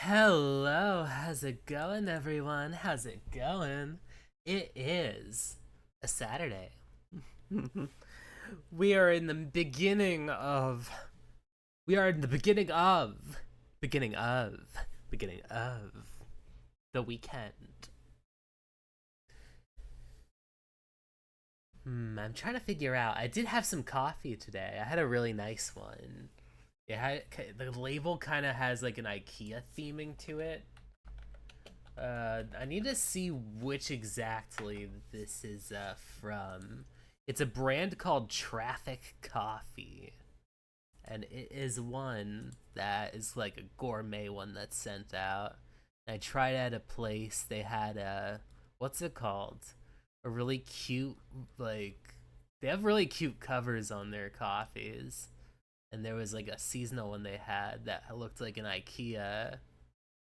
Hello, how's it going, everyone? How's it going? It is a Saturday. we are in the beginning of. We are in the beginning of. Beginning of. Beginning of. The weekend. I'm trying to figure out. I did have some coffee today. I had a really nice one. The label kind of has like an IKEA theming to it. I need to see which exactly this is from. It's a brand called Traffic Coffee, and it is one that is like a gourmet one that's sent out. And I tried at a place. They had a what's it called? A really cute like they have really cute covers on their coffees, and there was like a seasonal one they had that looked like an IKEA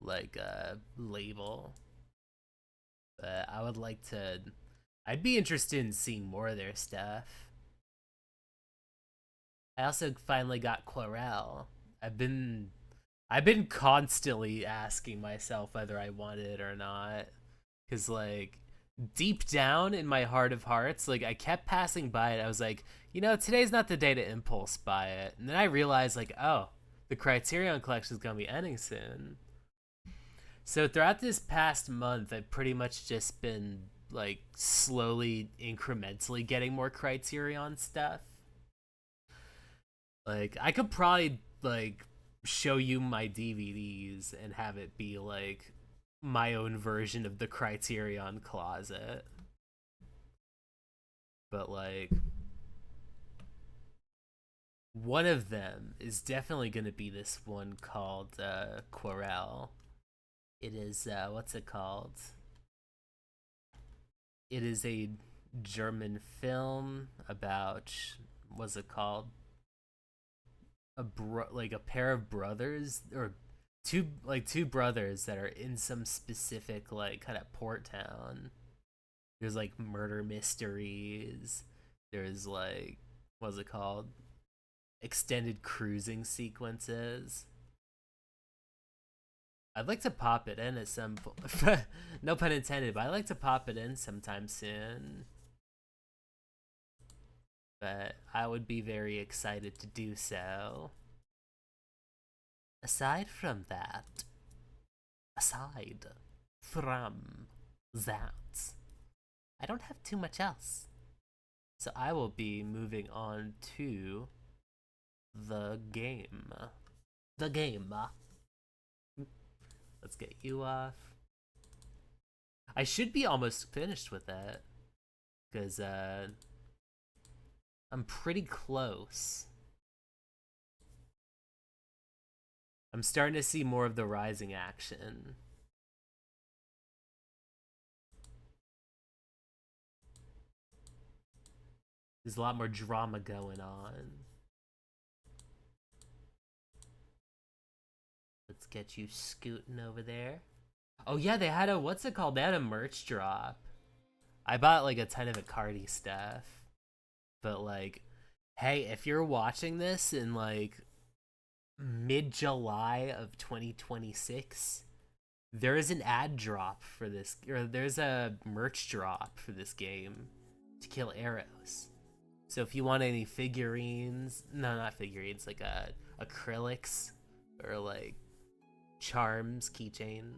like label. But I would like to. I'd be interested in seeing more of their stuff. I also finally got Querelle. I've been I've been constantly asking myself whether I wanted it or not, cuz like deep down in my heart of hearts, like I kept passing by it. I was like, today's not the day to impulse buy it. And then I realized like, oh, the Criterion collection is going to be ending soon. So throughout this past month, I've pretty much just been like slowly, incrementally getting more Criterion stuff. Like I could probably like show you my DVDs and have it be like my own version of the Criterion closet. But like one of them is definitely going to be this one called Querelle. It is what's it called? It is a German film about what's it called? Like a pair of brothers or two brothers that are in some specific like kind of port town. There's like murder mysteries. There's like what's it called? Extended cruising sequences. I'd like to pop it in at some point. No pun intended, but I'd like to pop it in sometime soon. But I would be very excited to do so. Aside from that, aside from that, I don't have too much else. So I will be moving on to the game. The game. Let's get you off. I should be almost finished with it because I'm pretty close. I'm starting to see more of the rising action. There's a lot more drama going on. Let's get you scooting over there. Oh yeah, they had a what's it called? They had a merch drop. I bought like a ton of Icardi stuff. But like, hey, if you're watching this in like mid July of 2026, there is an ad drop for this, or there's a merch drop for this game, To Kill Eros. So if you want any figurines, no, not figurines, like acrylics or like charms, keychain,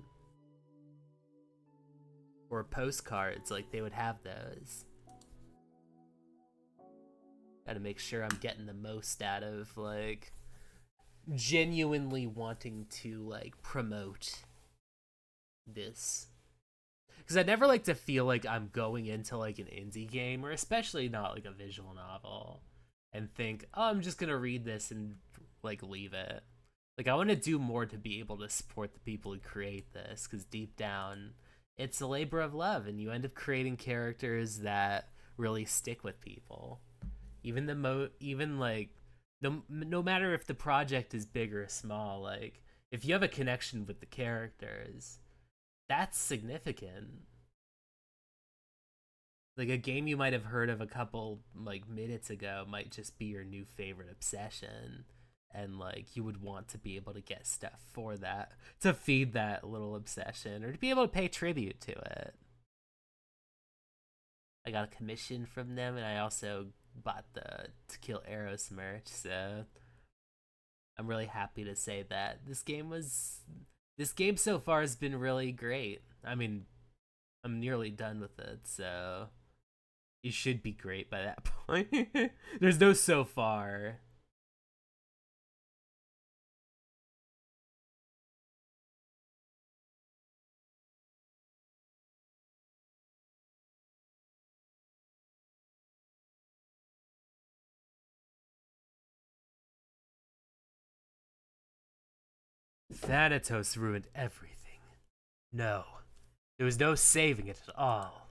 or postcards, like they would have those. Gotta make sure I'm getting the most out of like genuinely wanting to like promote this, because I never like to feel like I'm going into like an indie game, or especially not like a visual novel, and think, oh, I'm just gonna read this and like leave it. Like I want to do more to be able to support the people who create this, because deep down, it's a labor of love, and you end up creating characters that really stick with people. Even like no matter if the project is big or small, like if you have a connection with the characters, that's significant. Like a game you might have heard of a couple like minutes ago might just be your new favorite obsession. and like you would want to be able to get stuff for that to feed that little obsession or to be able to pay tribute to it. I got a commission from them, and I also bought the To Kill Eros merch, so I'm really happy to say that this game so far has been really great. I mean, I'm nearly done with it, so it should be great by that point. There's no so far. Thanatos ruined everything. No, there was no saving it at all.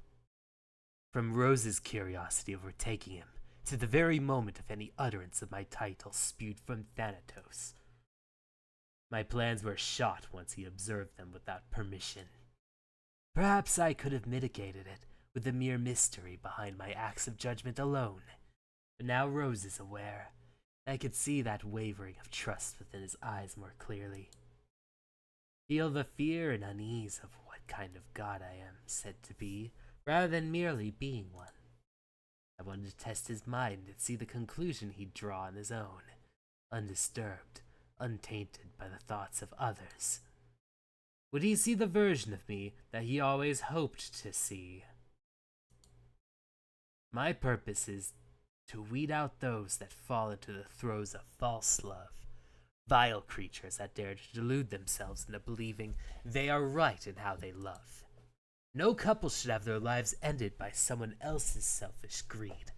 From Rose's curiosity overtaking him, to the very moment of any utterance of my title spewed from Thanatos. My plans were shot once he observed them without permission. Perhaps I could have mitigated it with the mere mystery behind my acts of judgment alone. But now Rose is aware. I could see that wavering of trust within his eyes more clearly. Feel the fear and unease of what kind of god I am said to be, rather than merely being one. I wanted to test his mind and see the conclusion he'd draw on his own, undisturbed, untainted by the thoughts of others. Would he see the version of me that he always hoped to see? My purpose is to weed out those that fall into the throes of false love, vile creatures that dare to delude themselves into believing they are right in how they love. No couple should have their lives ended by someone else's selfish greed.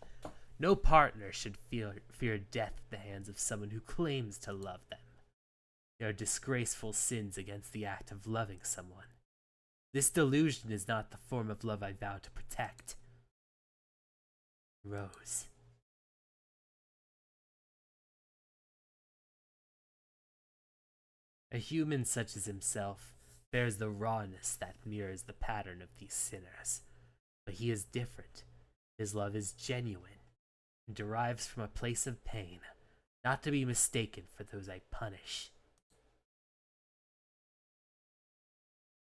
No partner should fear death at the hands of someone who claims to love them. They are disgraceful sins against the act of loving someone. This delusion is not the form of love I vow to protect. Rose. A human such as himself bears the rawness that mirrors the pattern of these sinners. But he is different. His love is genuine and derives from a place of pain, not to be mistaken for those I punish.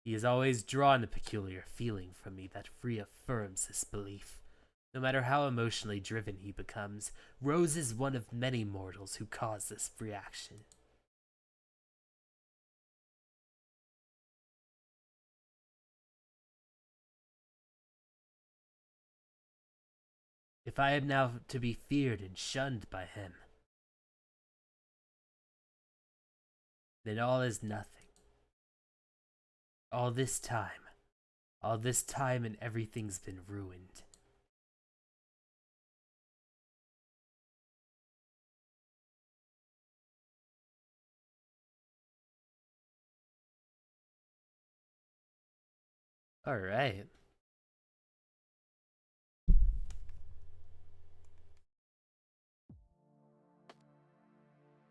He has always drawn a peculiar feeling from me that reaffirms this belief. No matter how emotionally driven he becomes, Rose is one of many mortals who cause this reaction. If I am now to be feared and shunned by him, then all is nothing. All this time and everything's been ruined. Alright.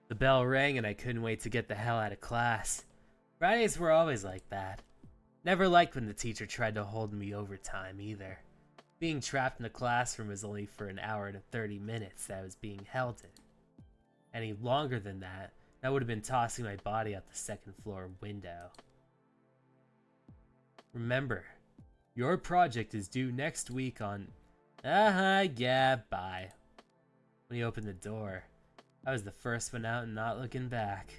The bell rang and I couldn't wait to get the hell out of class. Fridays were always like that. Never liked when the teacher tried to hold me overtime either. Being trapped in a classroom was only for an hour to 30 minutes that I was being held in. Any longer than that, I would have been tossing my body out the second floor window. Remember, your project is due next week on... yeah, bye. When he opened the door, I was the first one out and not looking back.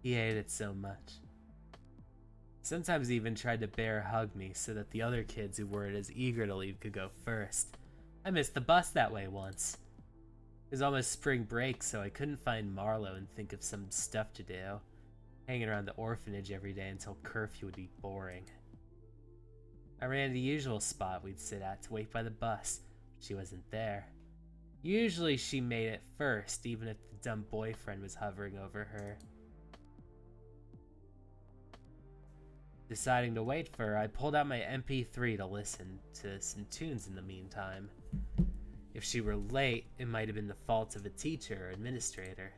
He hated it so much. Sometimes he even tried to bear hug me so that the other kids who weren't as eager to leave could go first. I missed the bus that way once. It was almost spring break, so I couldn't find Marlowe and think of some stuff to do. Hanging around the orphanage every day until curfew would be boring. I ran to the usual spot we'd sit at to wait by the bus, but she wasn't there. Usually she made it first, even if the dumb boyfriend was hovering over her. Deciding to wait for her, I pulled out my MP3 to listen to some tunes in the meantime. If she were late, it might have been the fault of a teacher or administrator.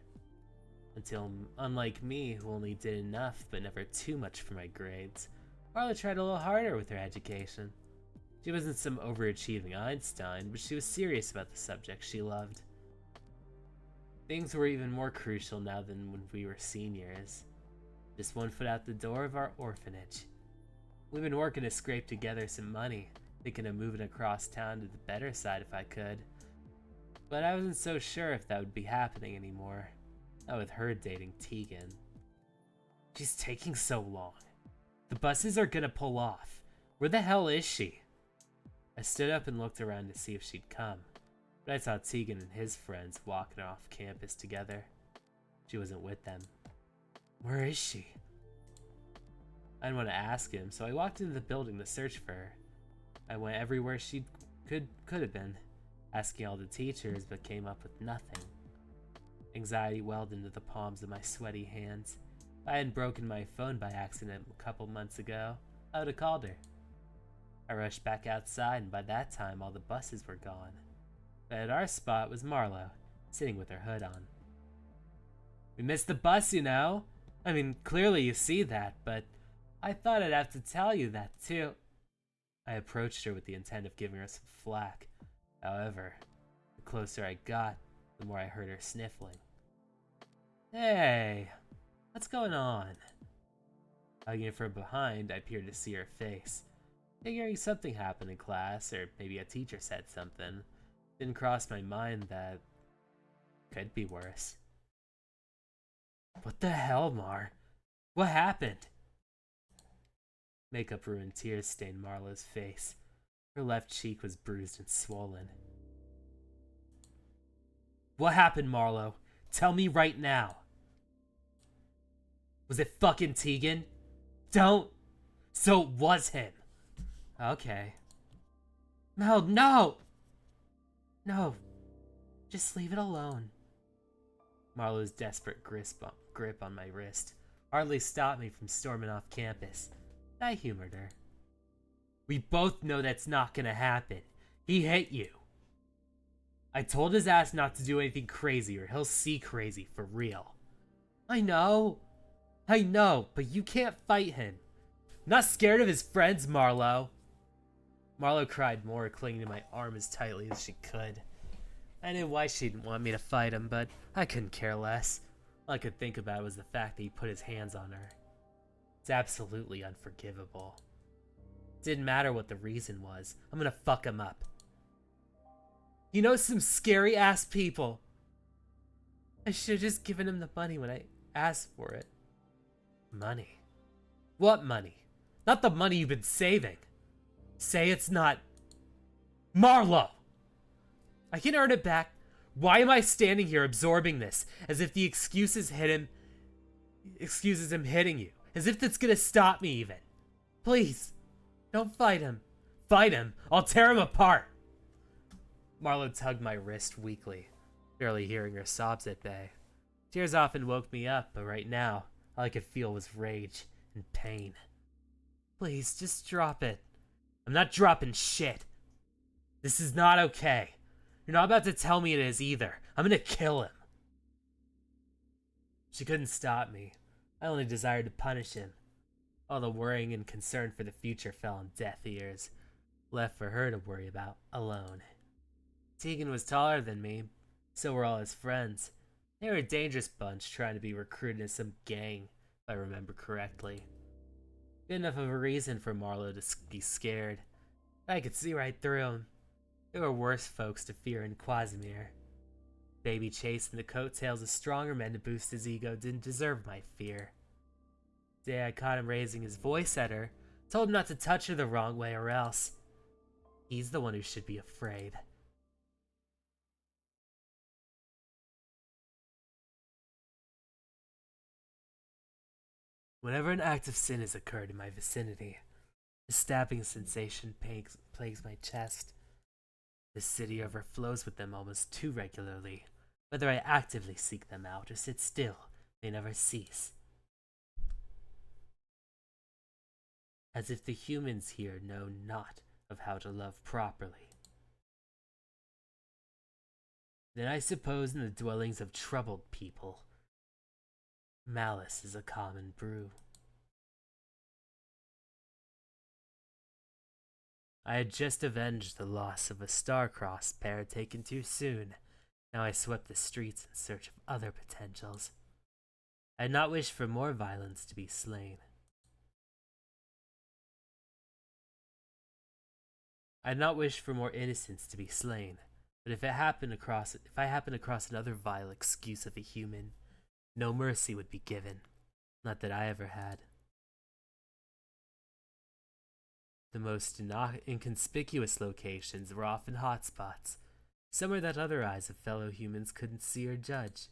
Until, unlike me, who only did enough but never too much for my grades, Marla tried a little harder with her education. She wasn't some overachieving Einstein, but she was serious about the subject she loved. Things were even more crucial now than when we were seniors. Just one foot out the door of our orphanage. We've been working to scrape together some money, thinking of moving across town to the better side if I could. But I wasn't so sure if that would be happening anymore. Not with her dating Tegan. She's taking so long. The buses are gonna pull off. Where the hell is she? I stood up and looked around to see if she'd come, but I saw Tegan and his friends walking off campus together. She wasn't with them. Where is she? I didn't want to ask him, so I walked into the building to search for her. I went everywhere she could have been, asking all the teachers, but came up with nothing. Anxiety welled into the palms of my sweaty hands. If I hadn't broken my phone by accident a couple months ago, I would have called her. I rushed back outside, and by that time all the buses were gone. But at our spot was Marlo, sitting with her hood on. We missed the bus, you know? I mean, clearly you see that, but I thought I'd have to tell you that too. I approached her with the intent of giving her some flack. However, the closer I got, the more I heard her sniffling. Hey, what's going on? Hugging her from behind, I peered to see her face. Figuring something happened in class, or maybe a teacher said something. Didn't cross my mind that could be worse. What the hell, Mar? What happened? Makeup ruined tears stained Marlo's face. Her left cheek was bruised and swollen. What happened, Marlo? Tell me right now. Was it fucking Tegan? Don't. So it was him. Okay. No, no! No. Just leave it alone. Marlo's desperate grip on my wrist hardly stopped me from storming off campus. I humored her. We both know that's not gonna happen. He hit you. I told his ass not to do anything crazy or he'll see crazy for real. I know, but you can't fight him. I'm not scared of his friends, Marlo. Marlo cried more, clinging to my arm as tightly as she could. I knew why she didn't want me to fight him, but I couldn't care less. All I could think about was the fact that he put his hands on her. It's absolutely unforgivable. It didn't matter what the reason was. I'm gonna fuck him up. You know some scary ass people. I should have just given him the money when I asked for it. Money? What money? Not the money you've been saving. Say it's not... Marlo! I can earn it back. Why am I standing here absorbing this? As if the excuses him hitting you. As if that's gonna stop me even. Please, don't fight him. Fight him, I'll tear him apart. Marlo tugged my wrist weakly, barely hearing her sobs at bay. Tears often woke me up, but right now, all I could feel was rage and pain. Please, just drop it. I'm not dropping shit. This is not okay. You're not about to tell me it is either. I'm gonna kill him. She couldn't stop me. I only desired to punish him. All the worrying and concern for the future fell on deaf ears, left for her to worry about alone. Tegan was taller than me, so were all his friends. They were a dangerous bunch trying to be recruited into some gang, if I remember correctly. Good enough of a reason for Marlo to be scared. I could see right through him. There were worse folks to fear in Quasimir. Baby chasing the coattails of stronger men to boost his ego didn't deserve my fear. The day I caught him raising his voice at her, told him not to touch her the wrong way or else. He's the one who should be afraid. Whenever an act of sin has occurred in my vicinity, a stabbing sensation plagues my chest. The city overflows with them almost too regularly. Whether I actively seek them out or sit still, they never cease. As if the humans here know not of how to love properly. Then I suppose in the dwellings of troubled people, Malice is a common brew. I had just avenged the loss of a star-crossed pair taken too soon. Now I swept the streets in search of other potentials. I had not wished for more violence to be slain. I had not wished for more innocents to be slain, but if I happened across another vile excuse of a human, no mercy would be given. Not that I ever had. The most inconspicuous locations were often hotspots, somewhere that other eyes of fellow humans couldn't see or judge.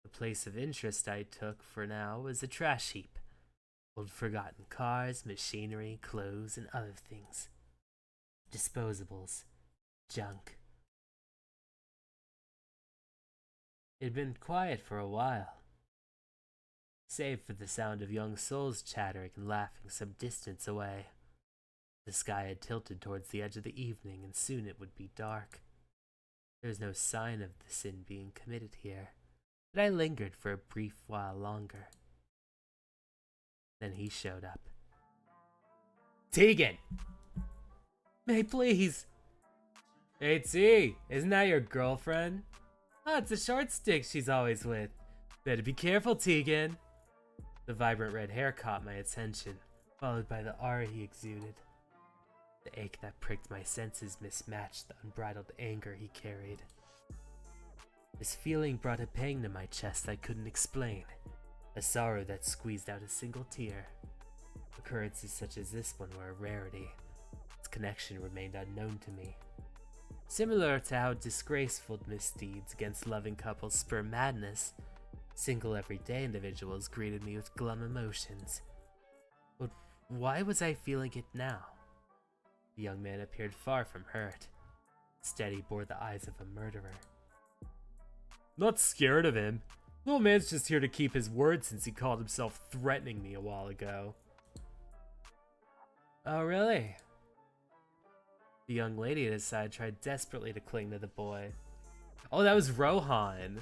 The place of interest I took for now was a trash heap. Old forgotten cars, machinery, clothes, and other things. Disposables. Junk. It had been quiet for a while, save for the sound of young souls chattering and laughing some distance away. The sky had tilted towards the edge of the evening, and soon it would be dark. There was no sign of the sin being committed here, but I lingered for a brief while longer. Then he showed up. Tegan! May please! Hey T, isn't that your girlfriend? Oh, it's a short stick she's always with. Better be careful, Tegan. The vibrant red hair caught my attention, followed by the aura he exuded. The ache that pricked my senses mismatched the unbridled anger he carried. This feeling brought a pang to my chest I couldn't explain, a sorrow that squeezed out a single tear. Occurrences such as this one were a rarity. Its connection remained unknown to me. Similar to how disgraceful misdeeds against loving couples spur madness, single everyday individuals greeted me with glum emotions. But why was I feeling it now? The young man appeared far from hurt. Instead, he bore the eyes of a murderer. Not scared of him. Little man's just here to keep his word since he called himself threatening me a while ago. Oh, really? The young lady at his side tried desperately to cling to the boy. Oh, that was Rohan.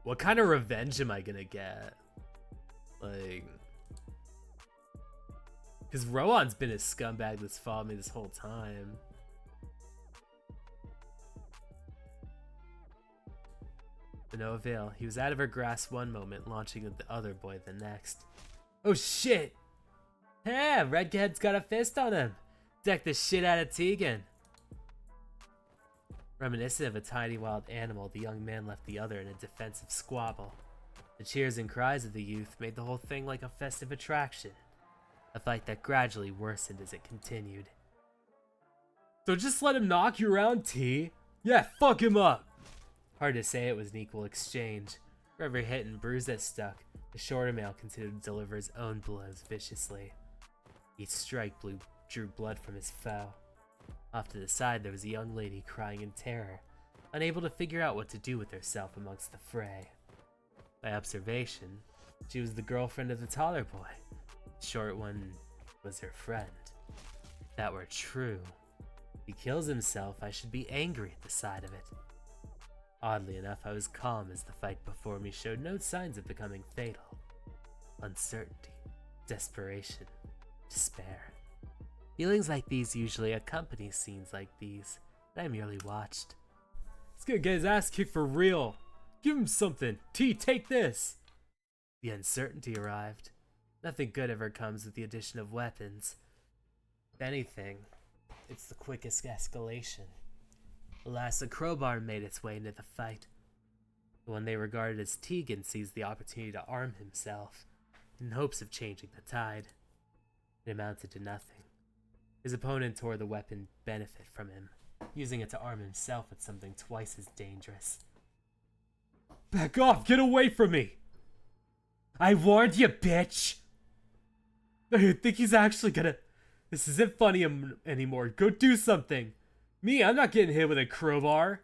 What kind of revenge am I gonna get? Like... Because Rohan's been a scumbag that's followed me this whole time. But no avail. He was out of her grasp one moment, launching at the other boy the next. Oh shit! Yeah, Redhead's got a fist on him! Deck the shit out of Tegan! Reminiscent of a tiny wild animal, the young man left the other in a defensive squabble. The cheers and cries of the youth made the whole thing like a festive attraction. A fight that gradually worsened as it continued. So just let him knock you around, T. Yeah, fuck him up! Hard to say it was an equal exchange. For every hit and bruise that stuck, the shorter male continued to deliver his own blows viciously. Each strike drew blood from his foe. Off to the side, there was a young lady crying in terror, unable to figure out what to do with herself amongst the fray. By observation, she was the girlfriend of the taller boy. The short one was her friend. If that were true, if he kills himself, I should be angry at the sight of it. Oddly enough, I was calm as the fight before me showed no signs of becoming fatal. Uncertainty, desperation, despair. Feelings like these usually accompany scenes like these, but I merely watched. He's gonna get his ass kicked for real. Give him something. T, take this. The uncertainty arrived. Nothing good ever comes with the addition of weapons. If anything, it's the quickest escalation. Alas, a crowbar made its way into the fight. The one they regarded as Tegan seized the opportunity to arm himself, in hopes of changing the tide. It amounted to nothing. His opponent tore the weapon benefit from him, using it to arm himself with something twice as dangerous. Back off! Get away from me! I warned you, bitch! I think he's actually gonna... This isn't funny anymore. Go do something! Me, I'm not getting hit with a crowbar!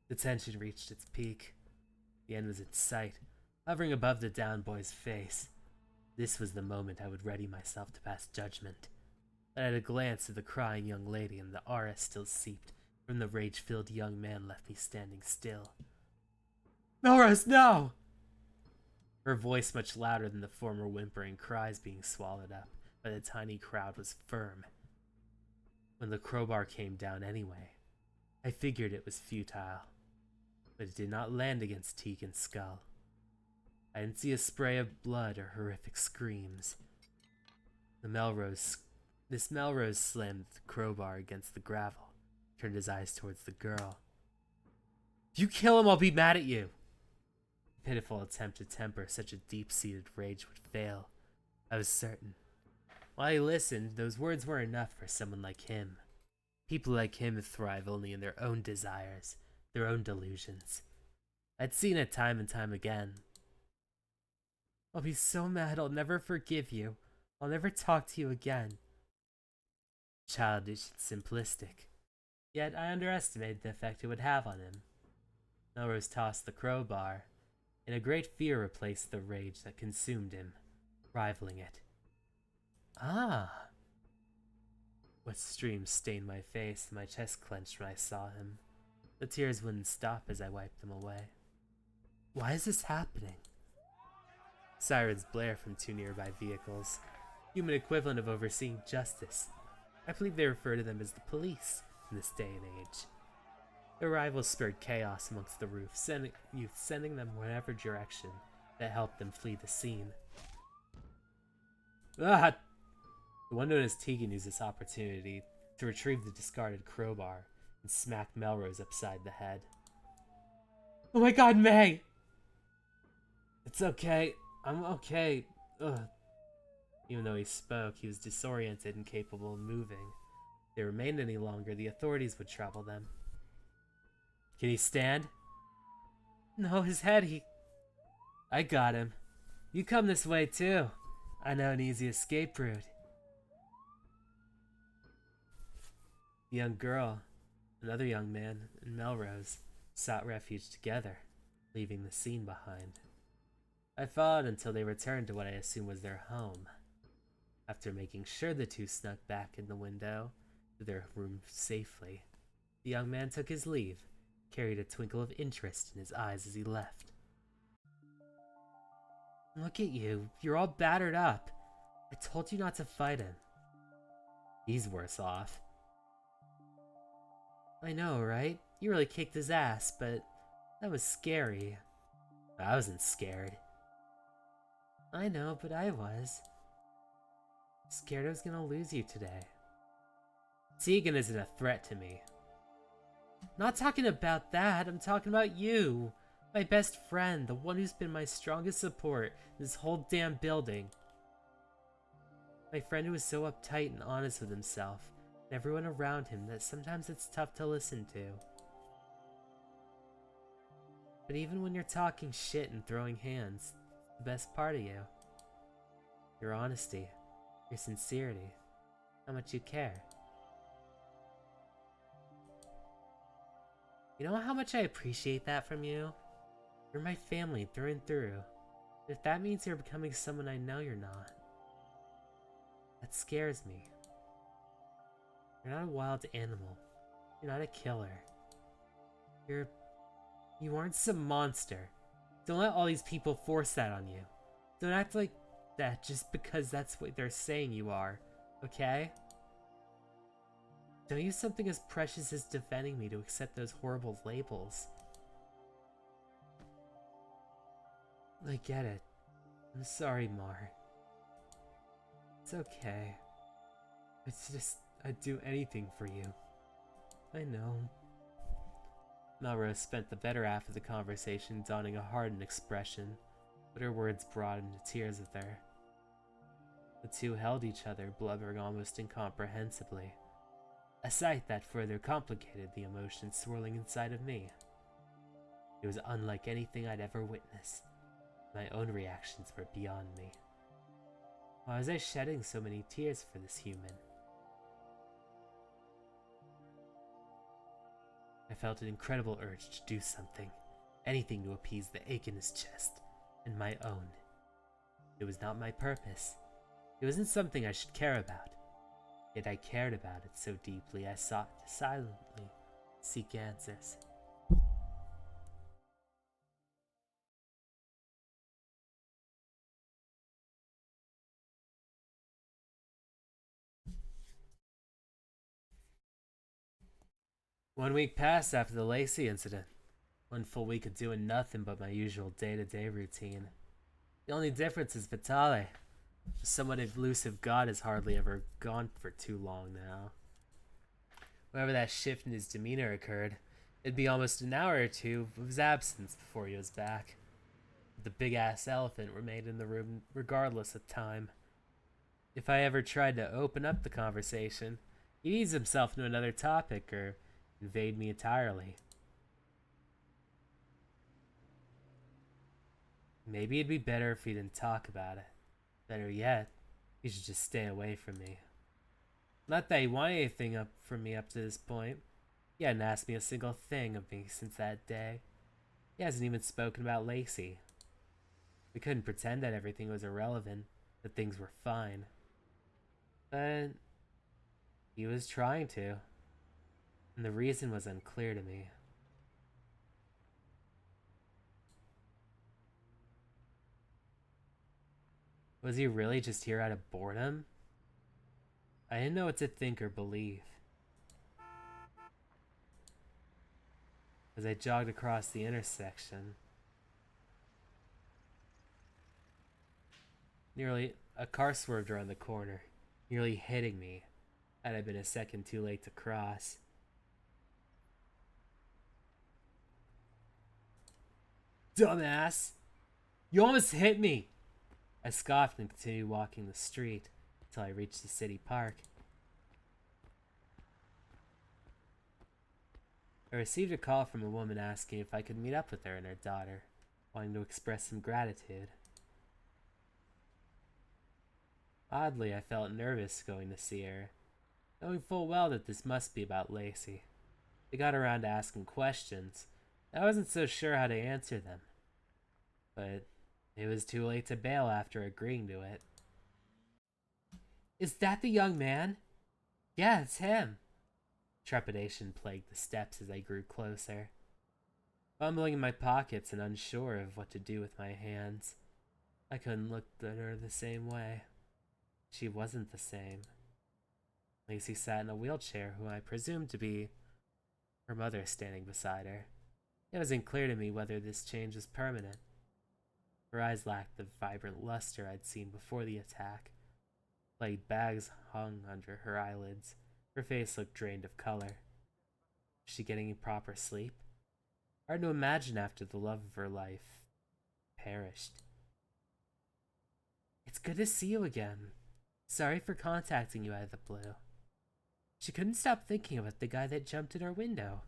The tension reached its peak. The end was in sight, hovering above the down boy's face. This was the moment I would ready myself to pass judgment. But at a glance at the crying young lady and the aura still seeped From the rage-filled young man left me standing still. Melrose, no! Her voice, much louder than the former whimpering cries being swallowed up by the tiny crowd, was firm. When the crowbar came down anyway, I figured it was futile, but it did not land against Tegan's skull. I didn't see a spray of blood or horrific screams. This Melrose slammed the crowbar against the gravel, turned his eyes towards the girl. If you kill him, I'll be mad at you. A pitiful attempt to temper such a deep-seated rage would fail. I was certain. While I listened, those words were enough for someone like him. People like him thrive only in their own desires, their own delusions. I'd seen it time and time again. I'll be so mad I'll never forgive you. I'll never talk to you again. Childish and simplistic. Yet I underestimated the effect it would have on him. Melrose tossed the crowbar, and a great fear replaced the rage that consumed him, rivaling it. Ah! Wet streams stained my face, and my chest clenched when I saw him. The tears wouldn't stop as I wiped them away. Why is this happening? Sirens blare from two nearby vehicles, human equivalent of overseeing justice. I believe they refer to them as the police in this day and age. Their arrival spurred chaos amongst the roof, sending them whatever direction that helped them flee the scene. Ah! The one known as Tegan used this opportunity to retrieve the discarded crowbar and smack Melrose upside the head. Oh my god, May! It's okay. I'm okay. Ugh. Even though he spoke, he was disoriented and capable of moving. If they remained any longer, the authorities would trouble them. Can he stand? No, his head, I got him. You come this way, too. I know an easy escape route. The young girl, another young man, and Melrose sought refuge together, leaving the scene behind. I followed until they returned to what I assumed was their home. After making sure the two snuck back in the window to their room safely, the young man took his leave, carried a twinkle of interest in his eyes as he left. Look at you, you're all battered up. I told you not to fight him. He's worse off. I know, right? You really kicked his ass, but that was scary. I wasn't scared. I know, but I was. Scared I was gonna lose you today. Tegan isn't a threat to me. Not talking about that, I'm talking about you. My best friend, the one who's been my strongest support in this whole damn building. My friend who was so uptight and honest with himself, and everyone around him that sometimes it's tough to listen to. But even when you're talking shit and throwing hands, the best part of you. Your honesty, your sincerity, how much you care. You know how much I appreciate that from you? You're my family through and through. If that means you're becoming someone I know you're not, that scares me. You're not a wild animal. You're not a killer. You aren't some monster. Don't let all these people force that on you. Don't act like that just because that's what they're saying you are, okay? Don't use something as precious as defending me to accept those horrible labels. I get it. I'm sorry, Mar. It's okay. It's just, I'd do anything for you. I know. Melrose spent the better half of the conversation donning a hardened expression, but her words brought him to tears with her. The two held each other, blubbering almost incomprehensibly, a sight that further complicated the emotions swirling inside of me. It was unlike anything I'd ever witnessed. My own reactions were beyond me. Why was I shedding so many tears for this human? I felt an incredible urge to do something, anything to appease the ache in his chest, and my own. It was not my purpose. It wasn't something I should care about. Yet I cared about it so deeply I sought to silently, seek answers. One week passed after the Lacey incident. One full week of doing nothing but my usual day-to-day routine. The only difference is Vitale. The somewhat elusive god has hardly ever gone for too long now. Whenever that shift in his demeanor occurred, it'd be almost an hour or two of his absence before he was back. The big-ass elephant remained in the room regardless of time. If I ever tried to open up the conversation, he'd ease himself into another topic or invade me entirely. Maybe it'd be better if he didn't talk about it. Better yet, he should just stay away from me. Not that he wanted anything up from me up to this point. He hadn't asked me a single thing of me since that day. He hasn't even spoken about Lacey. We couldn't pretend that everything was irrelevant, that things were fine. But he was trying to, and the reason was unclear to me. Was he really just here out of boredom? I didn't know what to think or believe. As I jogged across the intersection, nearly a car swerved around the corner, nearly hitting me had I been a second too late to cross. Dumbass! You almost hit me! I scoffed and continued walking the street until I reached the city park. I received a call from a woman asking if I could meet up with her and her daughter, wanting to express some gratitude. Oddly, I felt nervous going to see her, knowing full well that this must be about Lacey. They got around to asking questions. I wasn't so sure how to answer them, but it was too late to bail after agreeing to it. Is that the young man? Yeah, it's him. Trepidation plagued the steps as I grew closer. Fumbling in my pockets and unsure of what to do with my hands, I couldn't look at her the same way. She wasn't the same. Lacey sat in a wheelchair, who I presumed to be her mother standing beside her. It wasn't clear to me whether this change was permanent. Her eyes lacked the vibrant luster I'd seen before the attack. Light bags hung under her eyelids. Her face looked drained of color. Was she getting proper sleep? Hard to imagine after the love of her life perished. It's good to see you again. Sorry for contacting you out of the blue. She couldn't stop thinking about the guy that jumped in her window.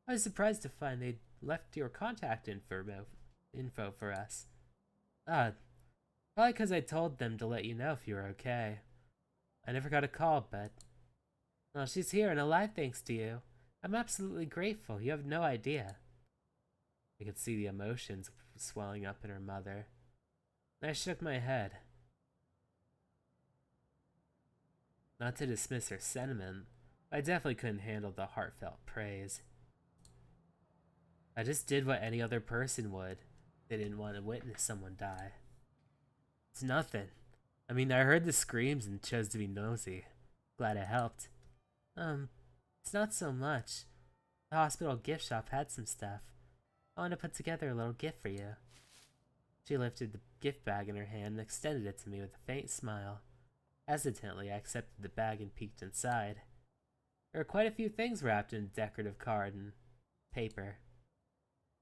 I was surprised to find they'd left your contact info for us. Probably because I told them to let you know if you were okay. I never got a call, but... Well, she's here and alive thanks to you. I'm absolutely grateful. You have no idea. I could see the emotions swelling up in her mother. I shook my head. Not to dismiss her sentiment, but I definitely couldn't handle the heartfelt praise. I just did what any other person would. They didn't want to witness someone die. It's nothing. I mean, I heard the screams and chose to be nosy. Glad it helped. It's not so much. The hospital gift shop had some stuff. I want to put together a little gift for you. She lifted the gift bag in her hand and extended it to me with a faint smile. Hesitantly, I accepted the bag and peeked inside. There were quite a few things wrapped in decorative card and paper.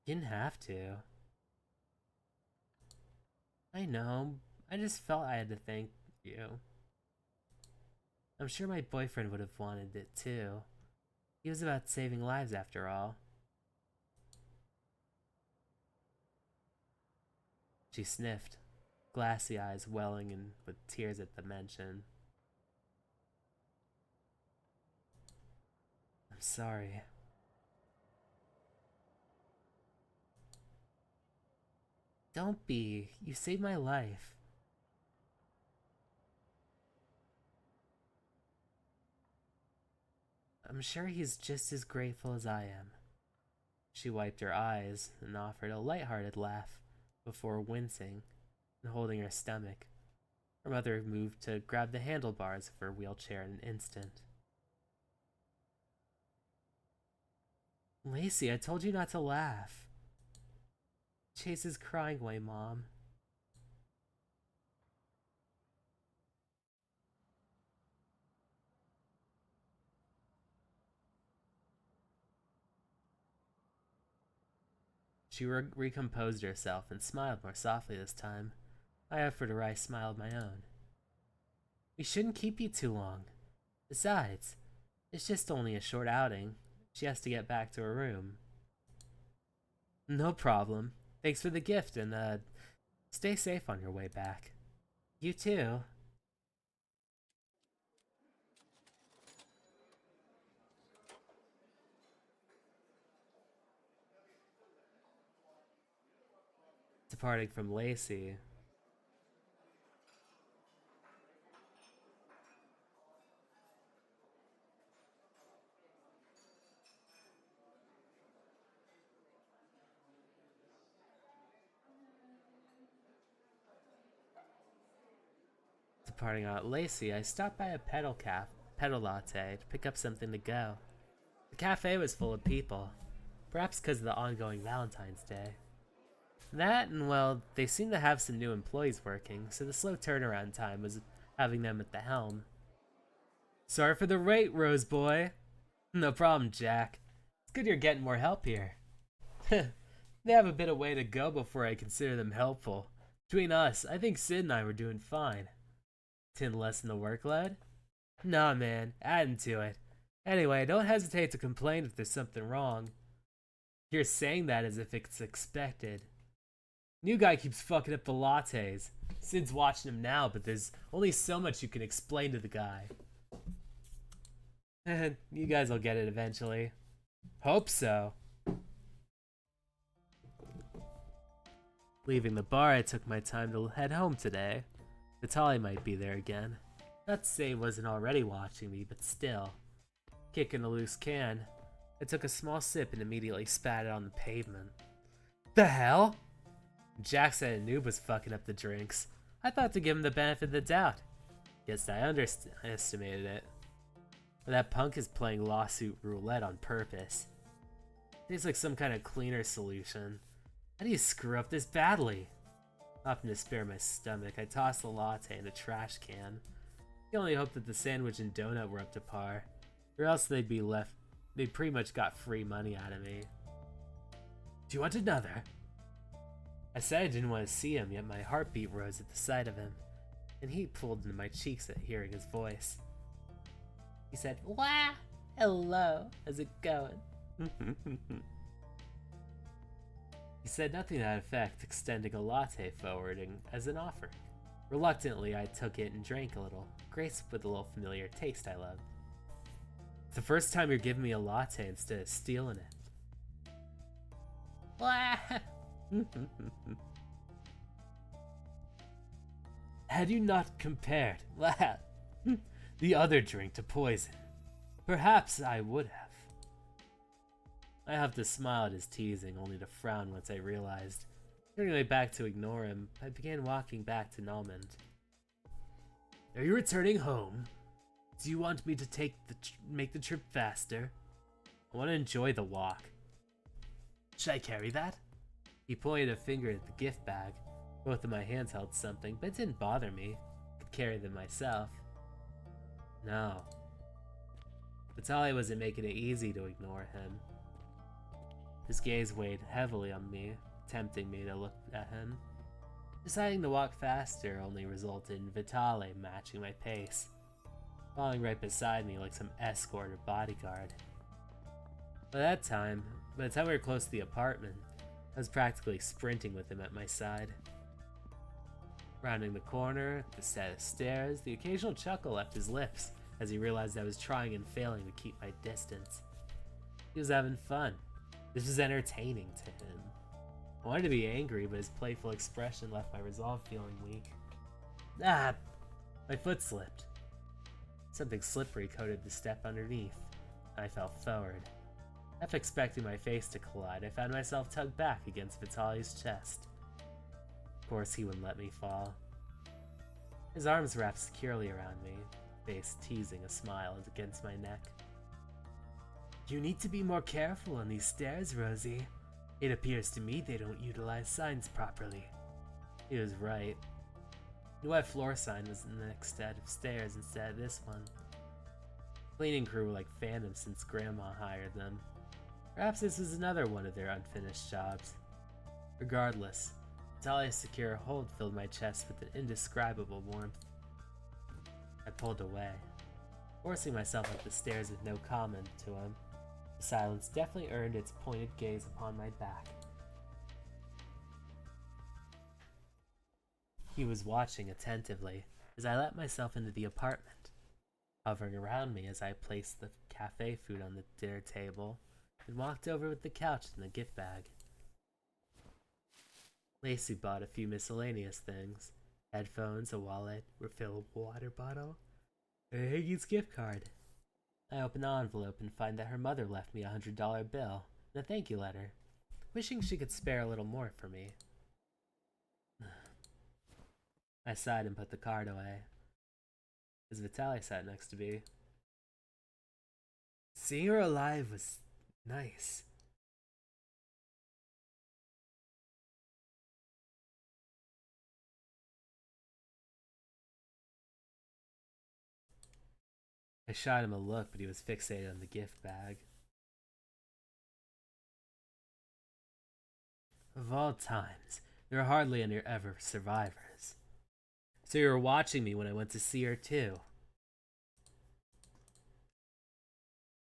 You didn't have to. I know. I just felt I had to thank you. I'm sure my boyfriend would have wanted it too. He was about saving lives after all. She sniffed, glassy eyes welling in with tears at the mention. I'm sorry. Don't be. You saved my life. I'm sure he's just as grateful as I am. She wiped her eyes and offered a light-hearted laugh before wincing and holding her stomach. Her mother moved to grab the handlebars of her wheelchair in an instant. Lacey, I told you not to laugh. Chase is crying away, Mom. She recomposed herself and smiled more softly this time. I offered a wry smile of my own. We shouldn't keep you too long. Besides, it's just only a short outing. She has to get back to her room. No problem. Thanks for the gift, and stay safe on your way back. You too. Departing from Lacey. Departing out Lacey, I stopped by a pedal latte to pick up something to go. The cafe was full of people, perhaps because of the ongoing Valentine's Day. That, and well, they seemed to have some new employees working, so the slow turnaround time was having them at the helm. Sorry for the wait, Rose Boy. No problem, Jack. It's good you're getting more help here. They have a bit of way to go before I consider them helpful. Between us, I think Sid and I were doing fine. Didn't lessen the workload? Nah, man, adding to it. Anyway, don't hesitate to complain if there's something wrong. You're saying that as if it's expected. New guy keeps fucking up the lattes. Sid's watching him now, but there's only so much you can explain to the guy. You guys will get it eventually. Hope so. Leaving the bar, I took my time to head home today. Vitale might be there again. Not to say he wasn't already watching me, but still. Kicking a loose can, I took a small sip and immediately spat it on the pavement. The hell? Jack said a noob was fucking up the drinks. I thought to give him the benefit of the doubt. Guess I underestimated it. But that punk is playing lawsuit roulette on purpose. Tastes like some kind of cleaner solution. How do you screw up this badly? Opting to spare my stomach, I tossed the latte in a trash can. I only hoped that the sandwich and donut were up to par, or else they'd pretty much got free money out of me. Do you want another? I said I didn't want to see him, yet my heartbeat rose at the sight of him, and heat pulled into my cheeks at hearing his voice. He said, "Wah! Hello, how's it going?" He said nothing to that effect, extending a latte forwarding as an offer. Reluctantly, I took it and drank a little, graced with a little familiar taste I love. It's the first time you're giving me a latte instead of stealing it. Wah! Had you not compared the other drink to poison, perhaps I would have. I have to smile at his teasing, only to frown once I realized. Turning my back to ignore him, I began walking back to Nalmond. Are you returning home? Do you want me to make the trip faster? I want to enjoy the walk. Should I carry that? He pointed a finger at the gift bag. Both of my hands held something, but it didn't bother me. I could carry them myself. No. Vitale wasn't making it easy to ignore him. His gaze weighed heavily on me, tempting me to look at him. Deciding to walk faster only resulted in Vitale matching my pace, following right beside me like some escort or bodyguard. By the time we were close to the apartment, I was practically sprinting with him at my side. Rounding the corner, the set of stairs, the occasional chuckle left his lips as he realized I was trying and failing to keep my distance. He was having fun. This was entertaining to him. I wanted to be angry, but his playful expression left my resolve feeling weak. Ah! My foot slipped. Something slippery coated the step underneath. I fell forward. Half expecting my face to collide, I found myself tugged back against Vitale's chest. Of course he wouldn't let me fall. His arms wrapped securely around me, face teasing a smile against my neck. You need to be more careful on these stairs, Rosie. It appears to me they don't utilize signs properly. He was right. The wet floor sign was the next set of stairs instead of this one. Cleaning crew were like phantoms since Grandma hired them. Perhaps this was another one of their unfinished jobs. Regardless, Vitale's secure hold filled my chest with an indescribable warmth. I pulled away, forcing myself up the stairs with no comment to him. The silence definitely earned its pointed gaze upon my back. He was watching attentively as I let myself into the apartment, hovering around me as I placed the cafe food on the dinner table and walked over with the couch and the gift bag. Lacey bought a few miscellaneous things: headphones, a wallet, refillable water bottle, and a Higgy's gift card. I open the envelope and find that her mother left me a $100 bill and a thank you letter, wishing she could spare a little more for me. I sighed and put the card away, as Vitale sat next to me. Seeing her alive was nice. I shot him a look, but he was fixated on the gift bag. Of all times, there are hardly any ever survivors. So you were watching me when I went to see her too.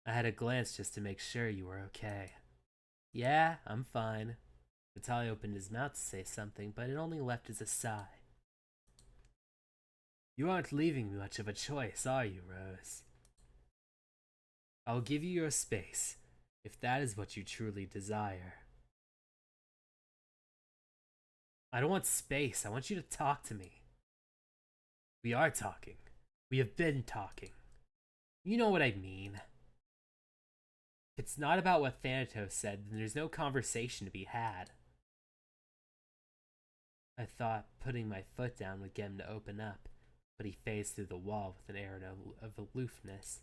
I had a glance just to make sure you were okay. Yeah, I'm fine. Vitale opened his mouth to say something, but it only left as a sigh. You aren't leaving me much of a choice, are you, Rose? I'll give you your space, if that is what you truly desire. I don't want space, I want you to talk to me. We are talking. We have been talking. You know what I mean. If it's not about what Thanatos said, then there's no conversation to be had. I thought putting my foot down would get him to open up, but he phased through the wall with an air of aloofness.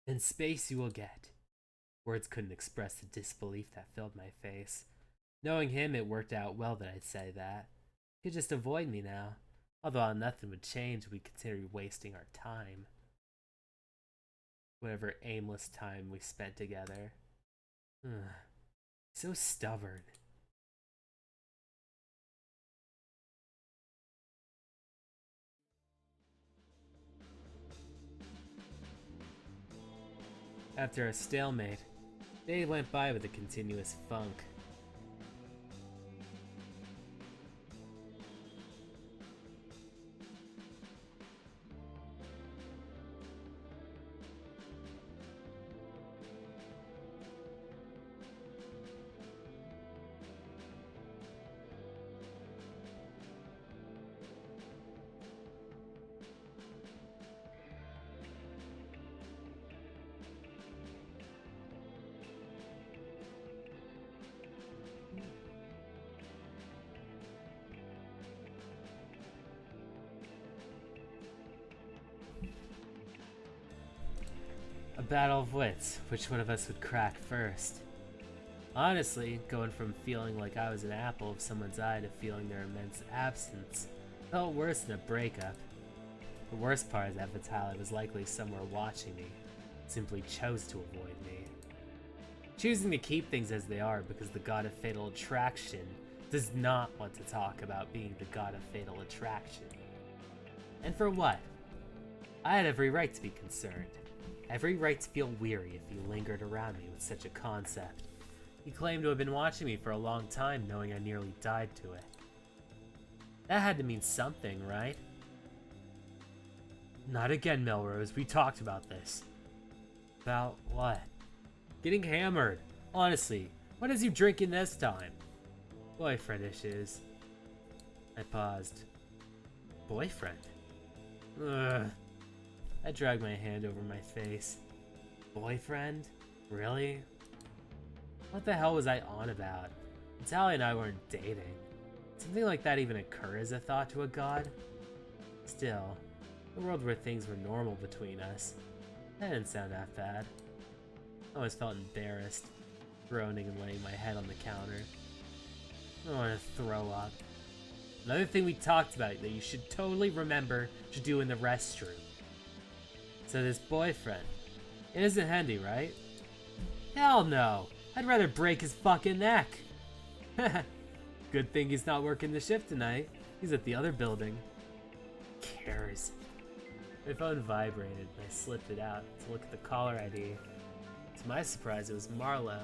Then space you will get. Words couldn't express the disbelief that filled my face. Knowing him, it worked out well that I'd say that. He could just avoid me now, although nothing would change if we continued wasting our time. Whatever aimless time we spent together. So stubborn. After a stalemate, day went by with a continuous funk. A battle of wits, which one of us would crack first? Honestly, going from feeling like I was an apple of someone's eye to feeling their immense absence felt worse than a breakup. The worst part is that Vitale was likely somewhere watching me, simply chose to avoid me. Choosing to keep things as they are because the god of fatal attraction does not want to talk about being the god of fatal attraction. And for what? I had every right to be concerned. Every right to feel weary if he lingered around me with such a concept. He claimed to have been watching me for a long time, knowing I nearly died to it. That had to mean something, right? Not again, Melrose. We talked about this. About what? Getting hammered. Honestly, what is you drinking this time? Boyfriend issues. I paused. Boyfriend? Ugh. I dragged my hand over my face. Boyfriend? Really? What the hell was I on about? Vitale and I weren't dating. Something like that even occur as a thought to a god? Still, a world where things were normal between us. That didn't sound that bad. I always felt embarrassed, groaning and laying my head on the counter. I want to throw up. Another thing we talked about that you should totally remember to do in the restroom. So this boyfriend, it isn't handy, right? Hell no! I'd rather break his fucking neck! Good thing he's not working the shift tonight. He's at the other building. Cares. My phone vibrated and I slipped it out to look at the caller ID. To my surprise, it was Marlo.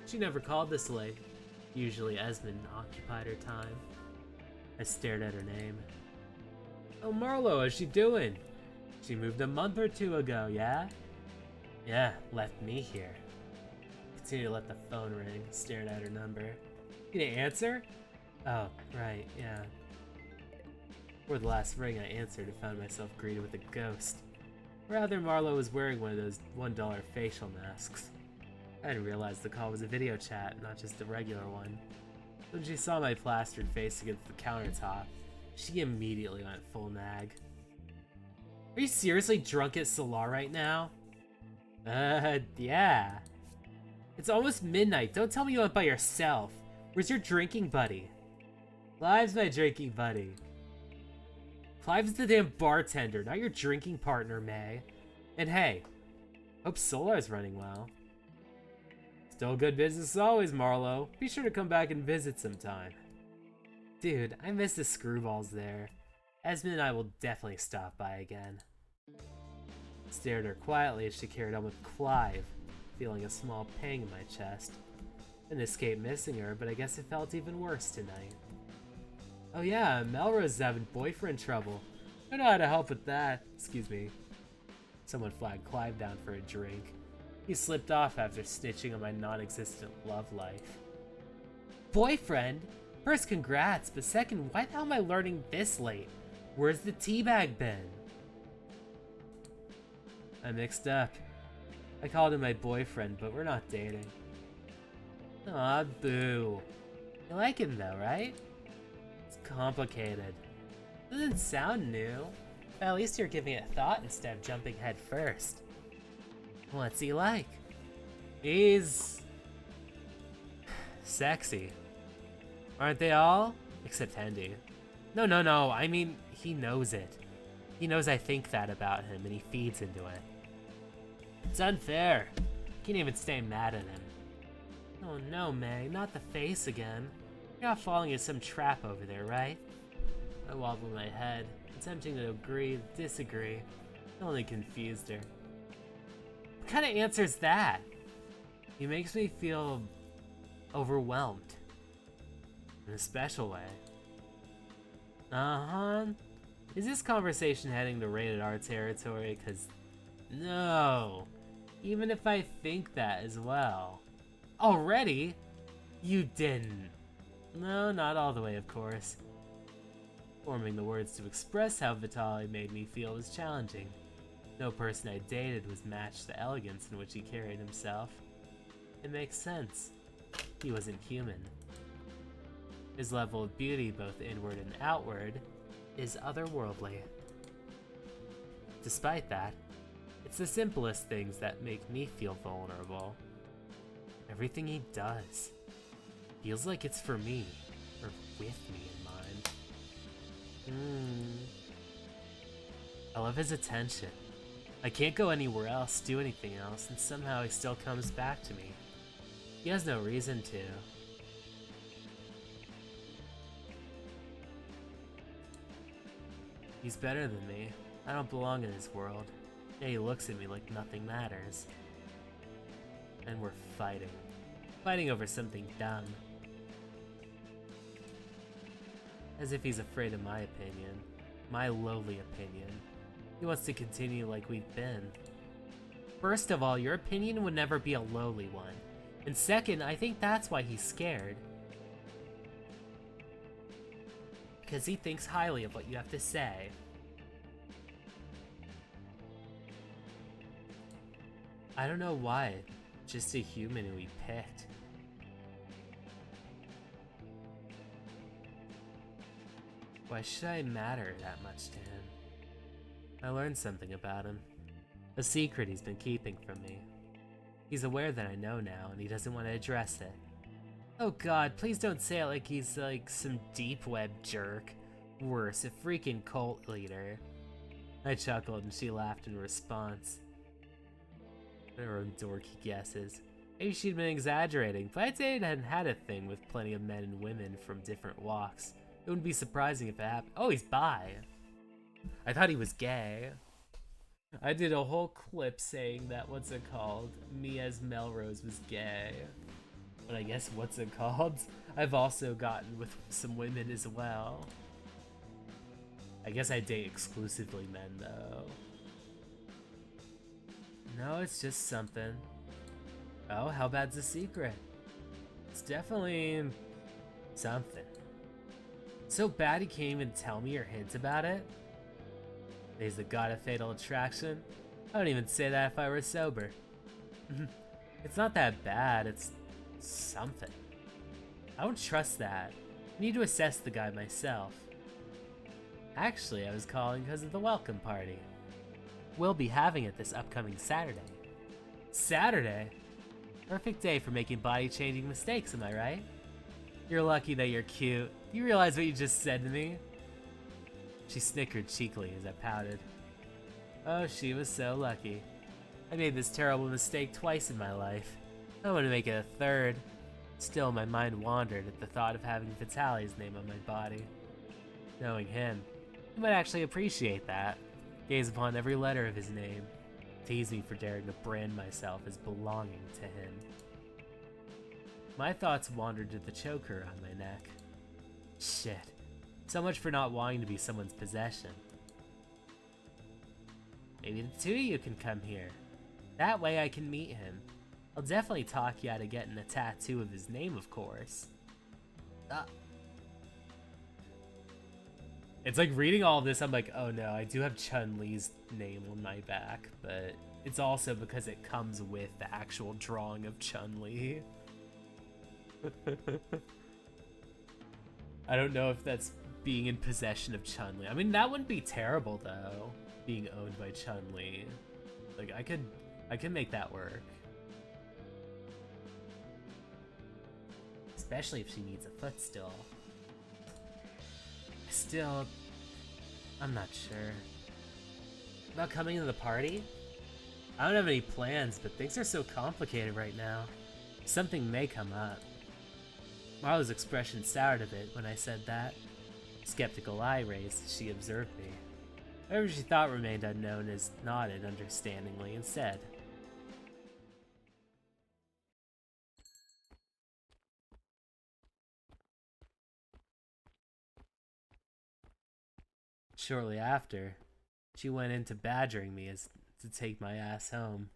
She never called this late. Usually Esmond occupied her time. I stared at her name. Oh, Marlo, how's she doing? She moved a month or two ago, yeah? Yeah, left me here. Continued to let the phone ring, staring at her number. You didn't answer? Oh, right, yeah. Before the last ring I answered, I found myself greeted with a ghost. Rather, Marlo was wearing one of those $1 facial masks. I didn't realize the call was a video chat, not just a regular one. When she saw my plastered face against the countertop, she immediately went full nag. Are you seriously drunk at Solar right now? Yeah. It's almost midnight. Don't tell me you went by yourself. Where's your drinking buddy? Clive's my drinking buddy. Clive's the damn bartender, not your drinking partner, May. And hey, hope Solar's running well. Still good business as always, Marlo. Be sure to come back and visit sometime. Dude, I miss the screwballs there. Esmond and I will definitely stop by again. Stared at her quietly as she carried on with Clive, feeling a small pang in my chest. Didn't escape missing her, but I guess it felt even worse tonight. Oh yeah, Melrose's having boyfriend trouble. I know how to help with that. Excuse me. Someone flagged Clive down for a drink. He slipped off after snitching on my non-existent love life. Boyfriend? First, congrats, but second, why the hell am I learning this late? Where's the teabag been? I mixed up. I called him my boyfriend, but we're not dating. Aw, boo. You like him though, right? It's complicated. Doesn't sound new. But at least you're giving it thought instead of jumping head first. What's he like? He's... sexy. Aren't they all? Except Hendy. No, I mean, he knows it. He knows I think that about him, and he feeds into it. It's unfair. Can't even stay mad at him. Oh no, May, not the face again. You're not falling into some trap over there, right? I wobbled my head, attempting to agree, disagree. It only confused her. What kind of answer is that? He makes me feel overwhelmed. In a special way. Uh-huh. Is this conversation heading to rated R territory? Cause no. Even if I think that as well. Already? You didn't. No, not all the way, of course. Forming the words to express how Vitale made me feel was challenging. No person I dated was matched the elegance in which he carried himself. It makes sense. He wasn't human. His level of beauty, both inward and outward, is otherworldly. Despite that, it's the simplest things that make me feel vulnerable. Everything he does feels like it's for me, or with me in mind. I love his attention. I can't go anywhere else, do anything else, and somehow he still comes back to me. He has no reason to. He's better than me. I don't belong in his world. Yet he looks at me like nothing matters. And we're fighting. Fighting over something dumb. As if he's afraid of my opinion. My lowly opinion. He wants to continue like we've been. First of all, your opinion would never be a lowly one. And second, I think that's why he's scared. Because he thinks highly of what you have to say. I don't know why. Just a human who we picked. Why should I matter that much to him? I learned something about him. A secret he's been keeping from me. He's aware that I know now, and he doesn't want to address it. Oh god, please don't say it like he's like some deep web jerk. Worse, a freaking cult leader. I chuckled and she laughed in response. Her own dorky guesses. Maybe she'd been exaggerating, but I'd say it hadn't had a thing with plenty of men and women from different walks. It wouldn't be surprising if it happened. Oh, he's bi. I thought he was gay. I did a whole clip saying that what's it called? Me as Melrose was gay. But I guess what's it called? I've also gotten with some women as well. I guess I date exclusively men though. No, it's just something. Oh, how bad's the secret? It's definitely something. So bad he can't even tell me or hint about it? He's the god of fatal attraction? I wouldn't even say that if I were sober. It's not that bad, it's something. I don't trust that. I need to assess the guy myself. Actually, I was calling because of the welcome party. We'll be having it this upcoming Saturday. Saturday? Perfect day for making body-changing mistakes, am I right? You're lucky that you're cute. Do you realize what you just said to me? She snickered cheekily as I pouted. Oh, she was so lucky. I made this terrible mistake twice in my life. I want to make it a third. Still, my mind wandered at the thought of having Vitale's name on my body. Knowing him, he might actually appreciate that. Gaze upon every letter of his name. Tease me for daring to brand myself as belonging to him. My thoughts wandered to the choker on my neck. Shit. So much for not wanting to be someone's possession. Maybe the two of you can come here. That way I can meet him. I'll definitely talk you out of getting a tattoo of his name, of course. It's like reading all of this, I'm like, oh no, I do have Chun-Li's name on my back, but it's also because it comes with the actual drawing of Chun-Li. I don't know if that's being in possession of Chun-Li. I mean, that wouldn't be terrible though, being owned by Chun-Li. Like, I could make that work. Especially if she needs a footstool. Still, I'm not sure. About coming to the party? I don't have any plans, but things are so complicated right now. Something may come up. Marlo's expression soured a bit when I said that. Skeptical eye raised as she observed me. Whatever she thought remained unknown as nodded understandingly and said, shortly after, she went into badgering me as to take my ass home.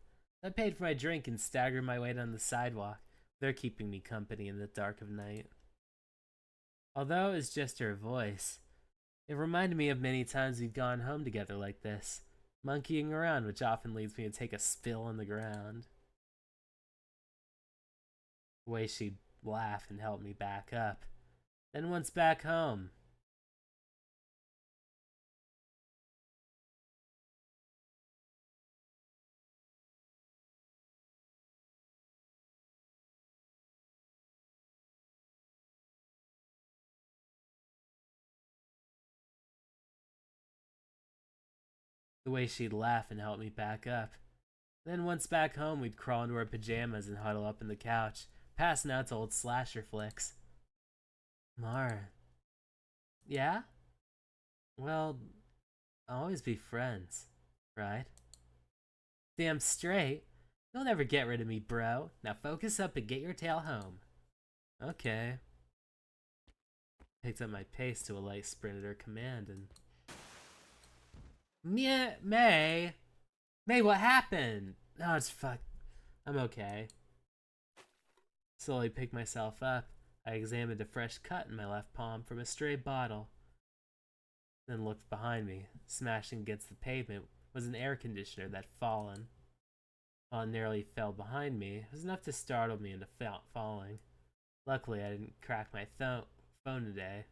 I paid for my drink and staggered my way down the sidewalk, with her keeping me company in the dark of night. Although it was just her voice, it reminded me of many times we'd gone home together like this, monkeying around, which often leads me to take a spill on the ground. The way she'd laugh and help me back up. Then once back home, the way she'd laugh and help me back up. Then once back home, we'd crawl into our pajamas and huddle up in the couch, passing out to old slasher flicks. Mar. Yeah? Well, I'll always be friends, right? Damn straight. You'll never get rid of me, bro. Now focus up and get your tail home. Okay. Picked up my pace to a light sprint at her command and... May! May, what happened? Oh, it's fuck. I'm okay. Slowly picked myself up. I examined a fresh cut in my left palm from a stray bottle. Then looked behind me. Smashing against the pavement was an air conditioner that had fallen. While it nearly fell behind me, it was enough to startle me into falling. Luckily, I didn't crack my phone today,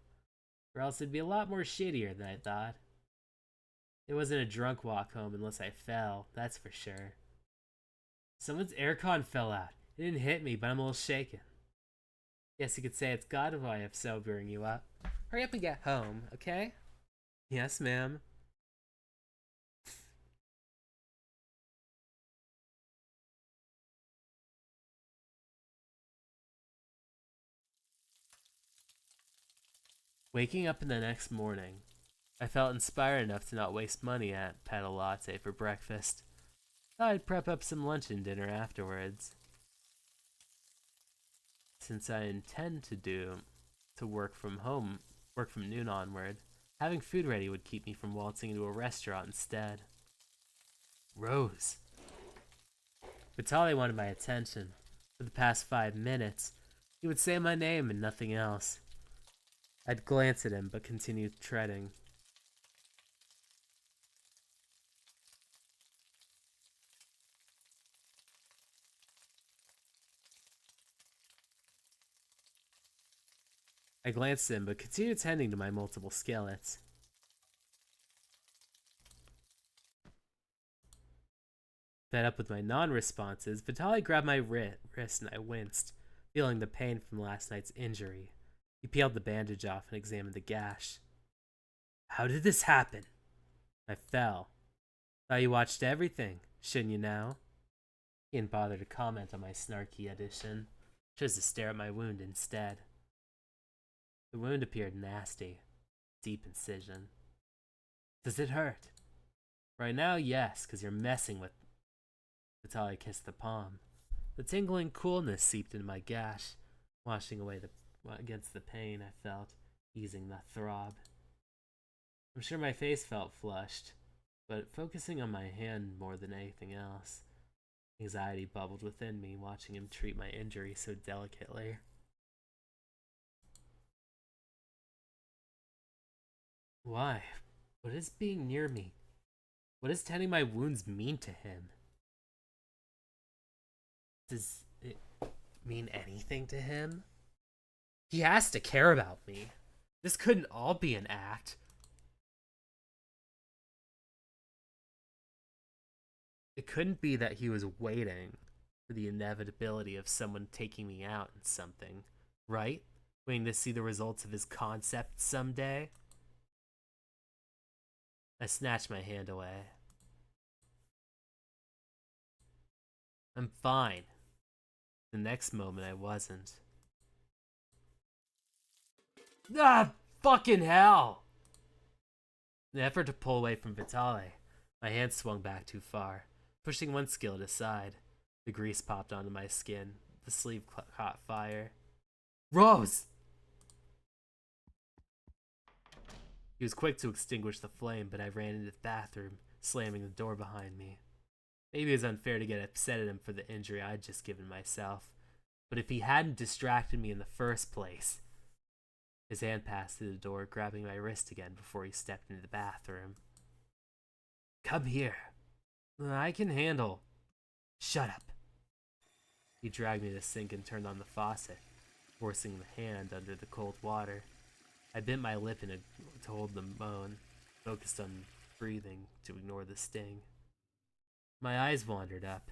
or else it'd be a lot more shittier than I thought. It wasn't a drunk walk home unless I fell, that's for sure. Someone's aircon fell out. It didn't hit me, but I'm a little shaken. Guess you could say it's God way of sobering you up. Hurry up and get home, okay? Yes, ma'am. Waking up in the next morning, I felt inspired enough to not waste money at Petal Latte for breakfast. Thought I'd prep up some lunch and dinner afterwards. Since I intend to work from noon onward, having food ready would keep me from waltzing into a restaurant instead. Rose. Vitale wanted my attention. For the past 5 minutes, he would say my name and nothing else. I'd glance at him, but continued treading. I glanced at him, but continued tending to my multiple skillets. Fed up with my non-responses, Vitali grabbed my wrist and I winced, feeling the pain from last night's injury. He peeled the bandage off and examined the gash. How did this happen? I fell. Thought you watched everything, shouldn't you now? He didn't bother to comment on my snarky addition. Chose to stare at my wound instead. The wound appeared nasty. Deep incision. Does it hurt? Right now, yes, because you're messing with... Vitali kissed the palm. The tingling coolness seeped into my gash, washing away against the pain I felt, easing the throb. I'm sure my face felt flushed, but focusing on my hand more than anything else, anxiety bubbled within me watching him treat my injury so delicately. Why? What does being near me? What does tending my wounds mean to him? Does it mean anything to him? He has to care about me. This couldn't all be an act. It couldn't be that he was waiting for the inevitability of someone taking me out in something, right? Waiting to see the results of his concept someday? I snatched my hand away. I'm fine. The next moment, I wasn't. Ah, fucking hell! In an effort to pull away from Vitale, my hand swung back too far, pushing one skillet aside. The grease popped onto my skin. The sleeve caught fire. Rose! He was quick to extinguish the flame, but I ran into the bathroom, slamming the door behind me. Maybe it was unfair to get upset at him for the injury I'd just given myself, but if he hadn't distracted me in the first place... His hand passed through the door, grabbing my wrist again before he stepped into the bathroom. Come here. I can handle... Shut up. He dragged me to the sink and turned on the faucet, forcing the hand under the cold water. I bit my lip to hold the moan, focused on breathing to ignore the sting. My eyes wandered up,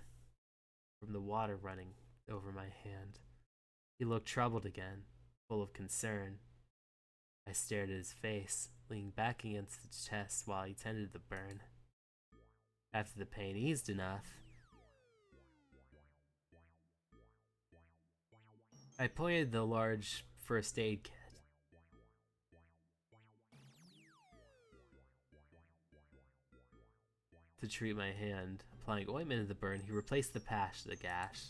from the water running over my hand. He looked troubled again, full of concern. I stared at his face, leaning back against the chest while he tended the burn. After the pain eased enough, I pointed the large first aid kit. To treat my hand, applying ointment to the burn, he replaced the patch to the gash.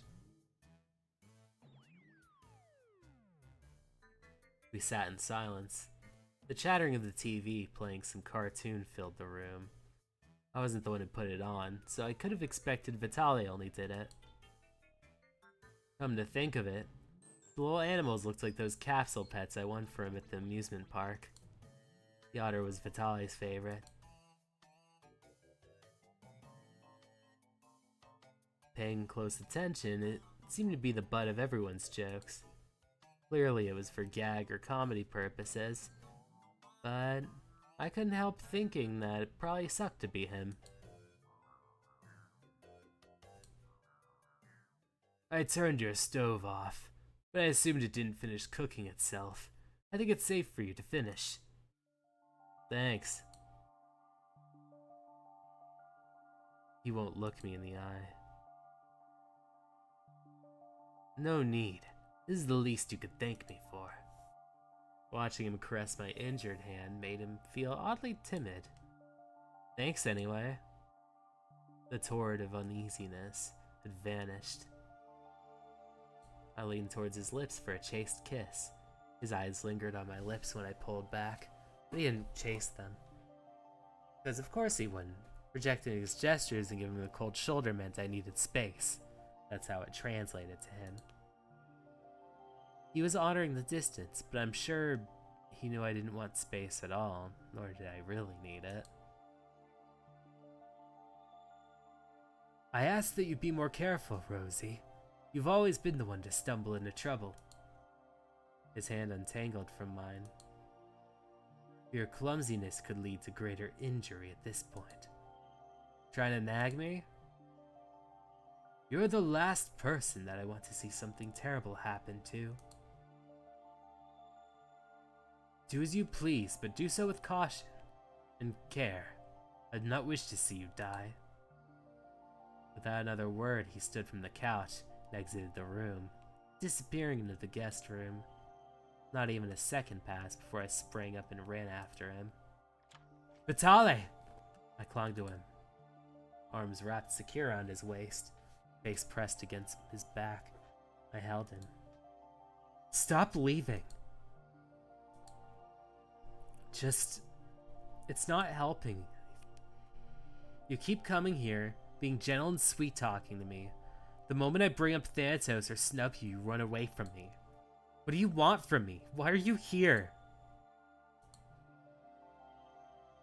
We sat in silence. The chattering of the TV playing some cartoon filled the room. I wasn't the one who put it on, so I could have expected Vitale only did it. Come to think of it, the little animals looked like those capsule pets I won for him at the amusement park. The otter was Vitale's favorite. paying close attention, it seemed to be the butt of everyone's jokes. Clearly it was for gag or comedy purposes, but I couldn't help thinking that it probably sucked to be him. I turned your stove off, but I assumed it didn't finish cooking itself. I think it's safe for you to finish. Thanks. He won't look me in the eye. No need. This is the least you could thank me for. Watching him caress my injured hand made him feel oddly timid. Thanks anyway. The torrent of uneasiness had vanished. I leaned towards his lips for a chaste kiss. His eyes lingered on my lips when I pulled back, but he didn't chase them. Because of course he wouldn't. Rejecting his gestures and giving him a cold shoulder meant I needed space. That's how it translated to him. He was honoring the distance, but I'm sure he knew I didn't want space at all, nor did I really need it. I asked that you be more careful, Rosie. You've always been the one to stumble into trouble. His hand untangled from mine. Your clumsiness could lead to greater injury at this point. Trying to nag me? You're the last person that I want to see something terrible happen to. Do as you please, but do so with caution and care. I do not wish to see you die. Without another word, he stood from the couch and exited the room, disappearing into the guest room. Not even a second passed before I sprang up and ran after him. Vitale! I clung to him, arms wrapped secure around his waist, face pressed against his back. I held him. Stop leaving! It's not helping. You keep coming here, being gentle and sweet-talking to me. The moment I bring up Thanatos or snub you, you run away from me. What do you want from me? Why are you here?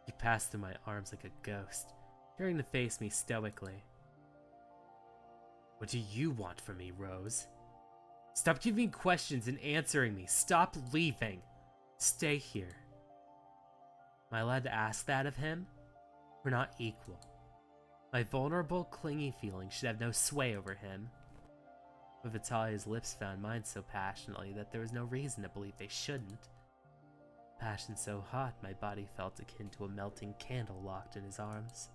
He passed through my arms like a ghost, turning to face me stoically. What do you want from me, Rose? Stop giving questions and answering me. Stop leaving. Stay here. Am I allowed to ask that of him? We're not equal. My vulnerable, clingy feelings should have no sway over him. But Vitale's lips found mine so passionately that there was no reason to believe they shouldn't. Passion so hot, my body felt akin to a melting candle locked in his arms.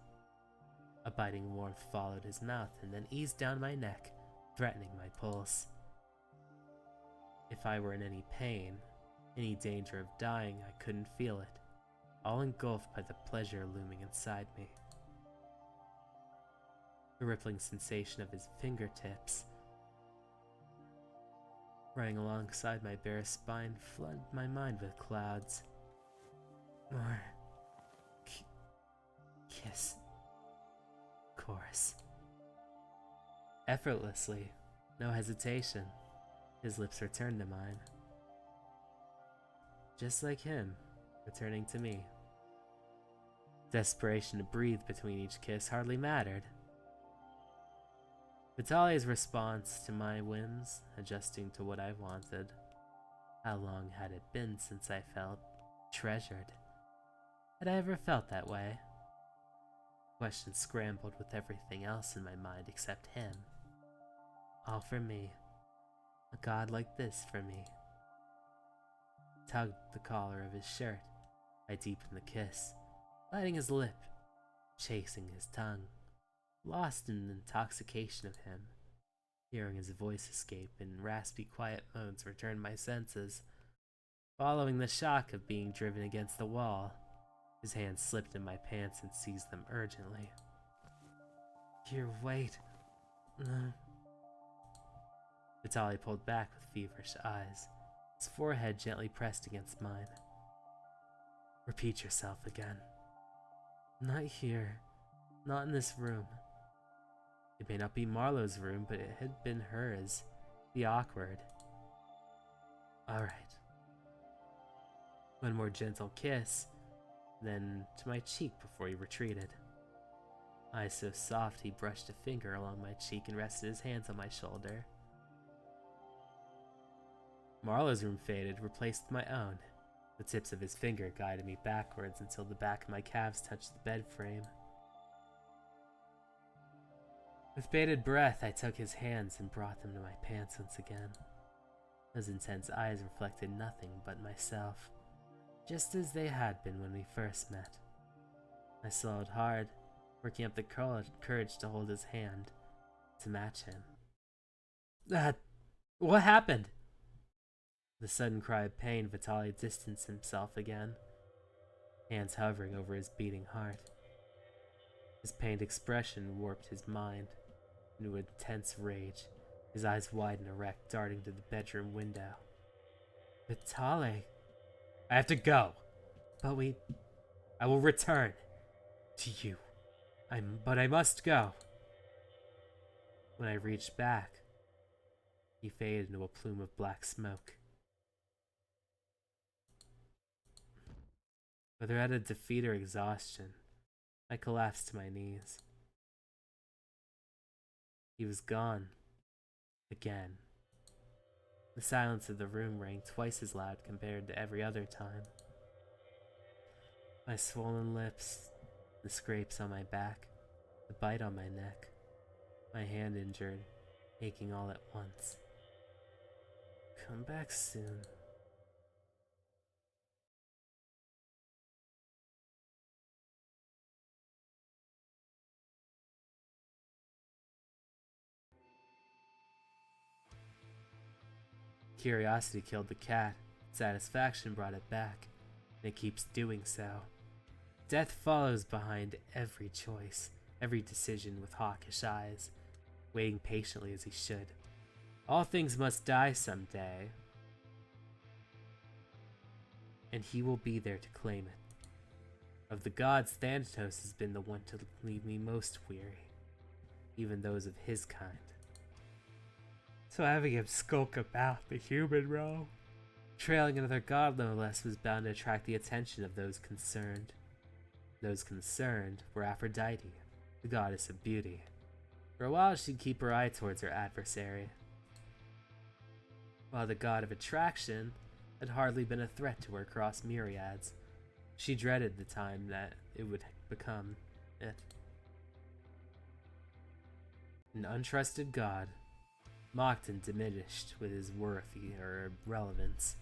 A biting warmth followed his mouth and then eased down my neck, threatening my pulse. If I were in any pain, any danger of dying, I couldn't feel it, all engulfed by the pleasure looming inside me. The rippling sensation of his fingertips running alongside my bare spine flooded my mind with clouds. More kiss. Chorus. Effortlessly, no hesitation, his lips returned to mine. Just like him, returning to me. Desperation to breathe between each kiss hardly mattered. Vitale's response to my whims, adjusting to what I wanted. How long had it been since I felt treasured? Had I ever felt that way? Questions scrambled with everything else in my mind except him. All for me. A god like this for me. Tugged the collar of his shirt. I deepened the kiss, biting his lip, chasing his tongue, lost in the intoxication of him. Hearing his voice escape in raspy, quiet moans returned my senses. Following the shock of being driven against the wall, his hand slipped in my pants and seized them urgently. Here, wait. Vitale pulled back with feverish eyes, his forehead gently pressed against mine. Repeat yourself again. Not here. Not in this room. It may not be Marlowe's room, but it had been hers. Be awkward. Alright. One more gentle kiss, then to my cheek before he retreated. Eyes so soft he brushed a finger along my cheek and rested his hands on my shoulder. Marlowe's room faded, replaced with my own. The tips of his finger guided me backwards until the back of my calves touched the bed frame. With bated breath, I took his hands and brought them to my pants once again. Those intense eyes reflected nothing but myself, just as they had been when we first met. I swallowed hard, working up the courage to hold his hand, to match him. What happened? With a sudden cry of pain, Vitale distanced himself again, hands hovering over his beating heart. His pained expression warped his mind into intense rage, his eyes wide and erect, darting to the bedroom window. Vitale, I have to go, but I will return to you. But I must go. When I reached back, he faded into a plume of black smoke. Whether out of defeat or exhaustion, I collapsed to my knees. He was gone. Again. The silence of the room rang twice as loud compared to every other time. My swollen lips, the scrapes on my back, the bite on my neck, my hand injured, aching all at once. Come back soon. Curiosity killed the cat, satisfaction brought it back, and it keeps doing so. Death follows behind every choice, every decision with hawkish eyes, waiting patiently as he should. All things must die someday, and he will be there to claim it. Of the gods, Thanatos has been the one to leave me most weary, even those of his kind. So having him skulk about the human realm, trailing another god no less, was bound to attract the attention of those concerned. Those concerned were Aphrodite, the goddess of beauty. For a while she'd keep her eye towards her adversary, while the god of attraction had hardly been a threat to her across myriads. She dreaded the time that it would become it. An untrusted god, mocked and diminished with his worth or relevance.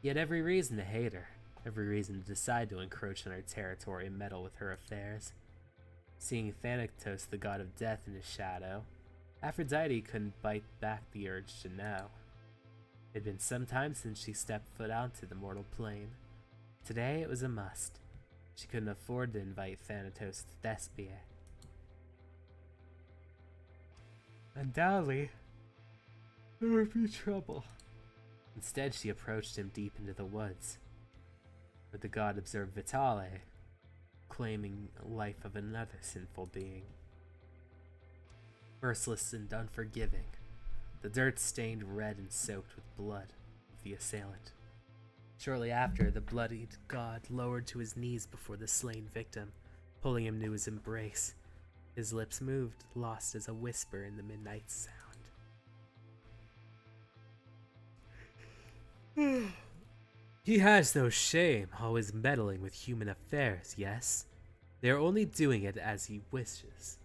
He had every reason to hate her, every reason to decide to encroach on her territory and meddle with her affairs. Seeing Thanatos, the god of death, in his shadow, Aphrodite couldn't bite back the urge to know. It had been some time since she stepped foot onto the mortal plane. Today it was a must. She couldn't afford to invite Thanatos to Thespia. Undoubtedly, there would be trouble. Instead, she approached him deep into the woods, where the god observed Vitale, claiming the life of another sinful being. Merciless and unforgiving, the dirt stained red and soaked with blood of the assailant. Shortly after, the bloodied god lowered to his knees before the slain victim, pulling him to his embrace. His lips moved, lost as a whisper in the midnight sound. He has no shame, always meddling with human affairs, yes? They are only doing it as he wishes.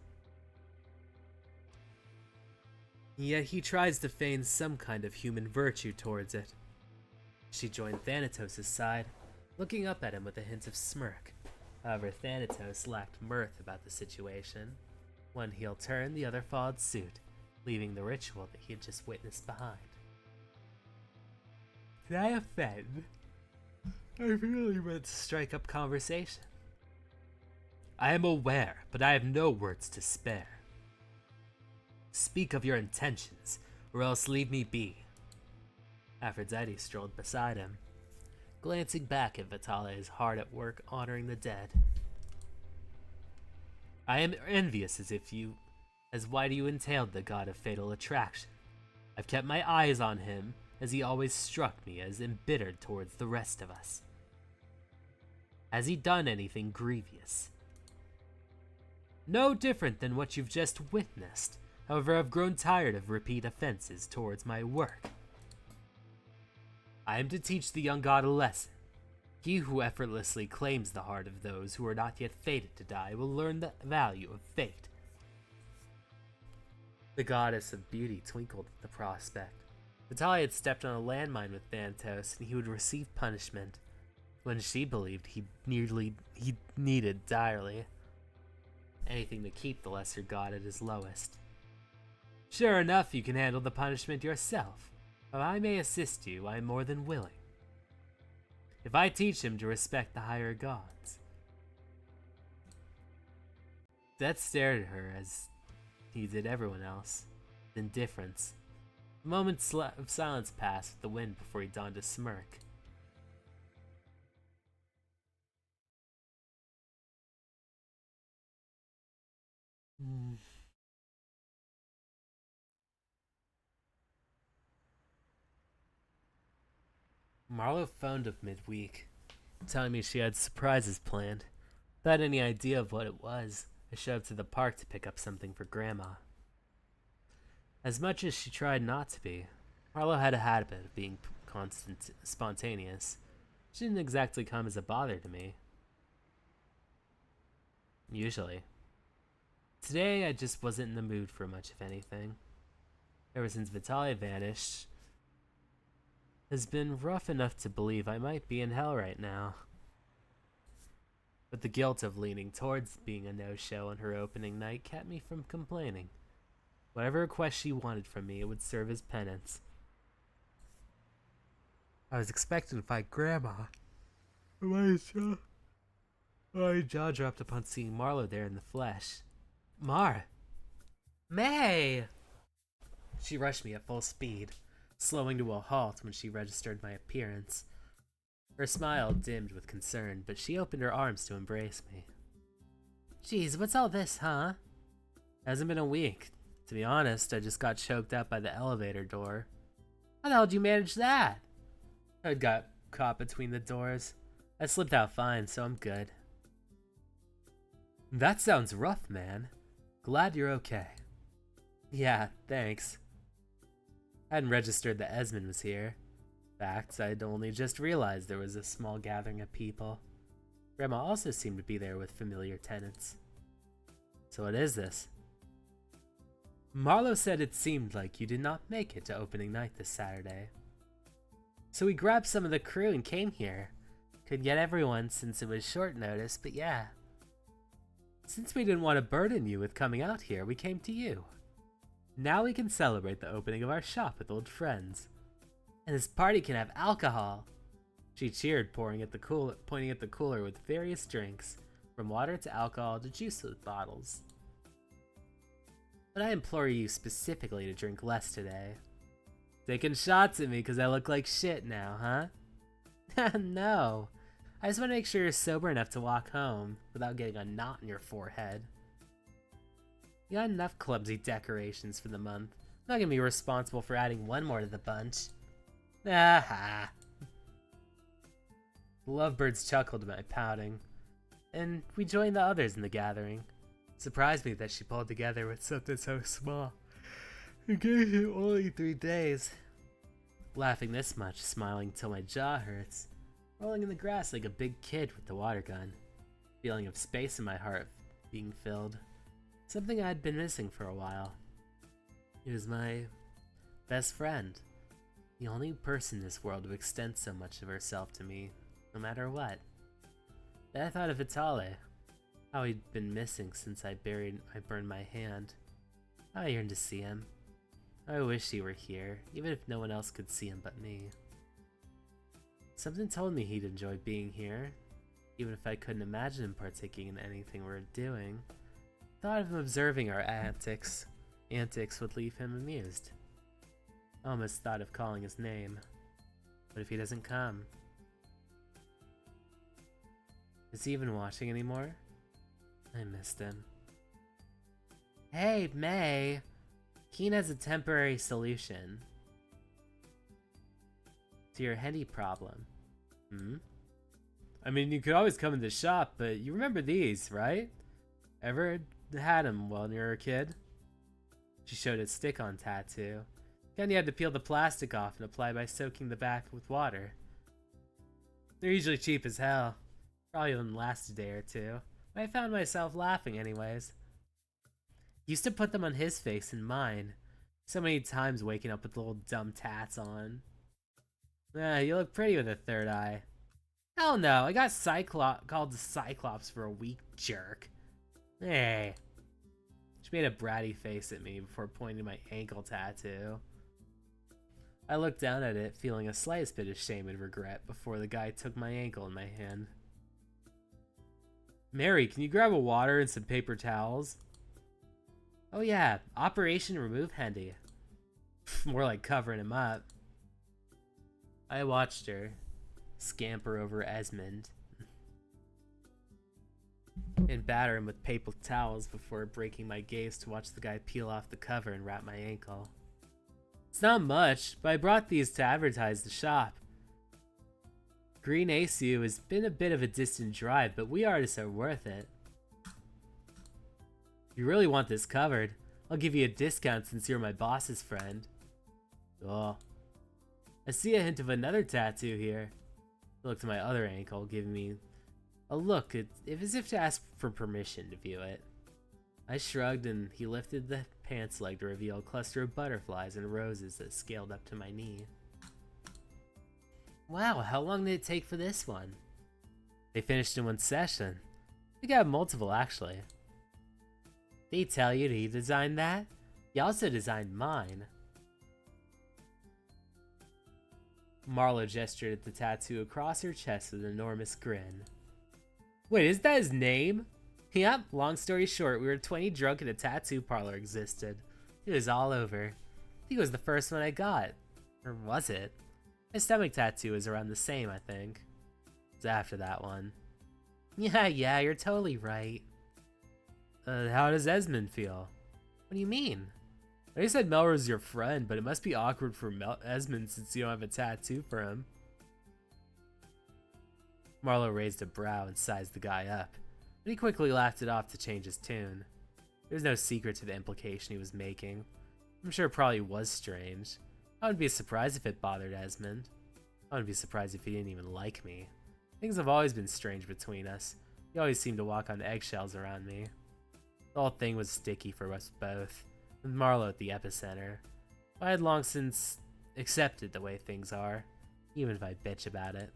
Yet he tries to feign some kind of human virtue towards it. She joined Thanatos' side, looking up at him with a hint of smirk. However, Thanatos lacked mirth about the situation. One heel turned, the other followed suit, leaving the ritual that he had just witnessed behind. Did I offend? I really meant to strike up conversation. I am aware, but I have no words to spare. Speak of your intentions, or else leave me be. Aphrodite strolled beside him, glancing back at Vitale's hard at work honoring the dead. I am envious as why you entailed the god of fatal attraction. I've kept my eyes on him, as he always struck me as embittered towards the rest of us. Has he done anything grievous? No different than what you've just witnessed. However, I've grown tired of repeat offenses towards my work. I am to teach the young god a lesson. He who effortlessly claims the heart of those who are not yet fated to die will learn the value of fate. The goddess of beauty twinkled at the prospect. Vitale had stepped on a landmine with Thantos, and he would receive punishment, when she believed he needed direly. Anything to keep the lesser god at his lowest. Sure enough, you can handle the punishment yourself. If I may assist you, I am more than willing. If I teach him to respect the higher gods. Death stared at her as he did everyone else, with indifference. A moment of silence passed with the wind before he donned a smirk. Marlo phoned up midweek, telling me she had surprises planned. Without any idea of what it was, I showed up to the park to pick up something for Grandma. As much as she tried not to be, Marlo had a habit of being spontaneous. She didn't exactly come as a bother to me. Usually. Today, I just wasn't in the mood for much of anything. Ever since Vitale vanished, has been rough enough to believe I might be in hell right now. But the guilt of leaning towards being a no-show on her opening night kept me from complaining. Whatever request she wanted from me, it would serve as penance. I was expecting to find Grandma. My jaw dropped upon seeing Marlo there in the flesh. May! She rushed me at full speed, slowing to a halt when she registered my appearance. Her smile dimmed with concern, but she opened her arms to embrace me. Geez, what's all this, huh? Hasn't been a week. To be honest, I just got choked up by the elevator door. How the hell did you manage that? I got caught between the doors. I slipped out fine, so I'm good. That sounds rough, man. Glad you're okay. Yeah, thanks. I hadn't registered that Esmond was here. In fact, I'd only just realized there was a small gathering of people. Grandma also seemed to be there with familiar tenants. So what is this? Marlo said it seemed like you did not make it to opening night this Saturday. So we grabbed some of the crew and came here. Couldn't get everyone since it was short notice, but yeah. Since we didn't want to burden you with coming out here, we came to you. Now we can celebrate the opening of our shop with old friends. And this party can have alcohol. She cheered, pointing at the cooler with various drinks, from water to alcohol to juice bottles. But I implore you specifically to drink less today. Taking shots at me because I look like shit now, huh? No. I just want to make sure you're sober enough to walk home without getting a knot in your forehead. You got enough clumsy decorations for the month. I'm not gonna be responsible for adding one more to the bunch. Aha! The lovebirds chuckled at my pouting, and we joined the others in the gathering. It surprised me that she pulled together with something so small. It gave him only 3 days. Laughing this much, smiling till my jaw hurts, rolling in the grass like a big kid with the water gun. Feeling of space in my heart being filled. Something I had been missing for a while. He was my best friend. The only person in this world who extends so much of herself to me, no matter what. Then I thought of Vitale. How he'd been missing since I burned my hand. I yearned to see him. I wish he were here, even if no one else could see him but me. Something told me he'd enjoy being here, even if I couldn't imagine him partaking in anything we're doing. Thought of him observing our antics would leave him amused. I almost thought of calling his name. But if he doesn't come? Is he even watching anymore? I missed him. Hey, May! Keen has a temporary solution to your handy problem. I mean, you could always come in the shop, but you remember these, right? Ever had them when you were a kid? She showed a stick-on tattoo. Then you had to peel the plastic off and apply by soaking the back with water. They're usually cheap as hell. Probably wouldn't last a day or two. But I found myself laughing anyways. Used to put them on his face and mine. So many times waking up with little dumb tats on. You look pretty with a third eye. Hell no, I got called the Cyclops for a weak jerk. Hey. She made a bratty face at me before pointing to my ankle tattoo. I looked down at it, feeling a slight bit of shame and regret before the guy took my ankle in my hand. Mary, can you grab a water and some paper towels? Oh yeah, Operation Remove Handy. More like covering him up. I watched her scamper over Esmond and batter him with paper towels before breaking my gaze to watch the guy peel off the cover and wrap my ankle. It's not much, but I brought these to advertise the shop. Green ACU has been a bit of a distant drive, but we artists are worth it. If you really want this covered, I'll give you a discount since you're my boss's friend. Oh. I see a hint of another tattoo here. I looked at my other ankle, giving me a look as if to ask for permission to view it. I shrugged and he lifted the pants leg to reveal a cluster of butterflies and roses that scaled up to my knee. Wow, how long did it take for this one? They finished in one session. We got multiple actually. Did he tell you that he designed that? He also designed mine. Marlo gestured at the tattoo across her chest with an enormous grin. Wait, is that his name? Yep, long story short, we were 20 drunk and a tattoo parlor existed. It was all over. I think it was the first one I got. Or was it? My stomach tattoo is around the same, I think. It's after that one. Yeah, you're totally right. How does Esmond feel? What do you mean? I said Melrose is your friend, but it must be awkward for Esmond since you don't have a tattoo for him. Marlo raised a brow and sized the guy up, but he quickly laughed it off to change his tune. There was no secret to the implication he was making. I'm sure it probably was strange. I wouldn't be surprised if it bothered Esmond. I wouldn't be surprised if he didn't even like me. Things have always been strange between us. He always seemed to walk on eggshells around me. The whole thing was sticky for us both, with Marlo at the epicenter. I had long since accepted the way things are, even if I bitch about it.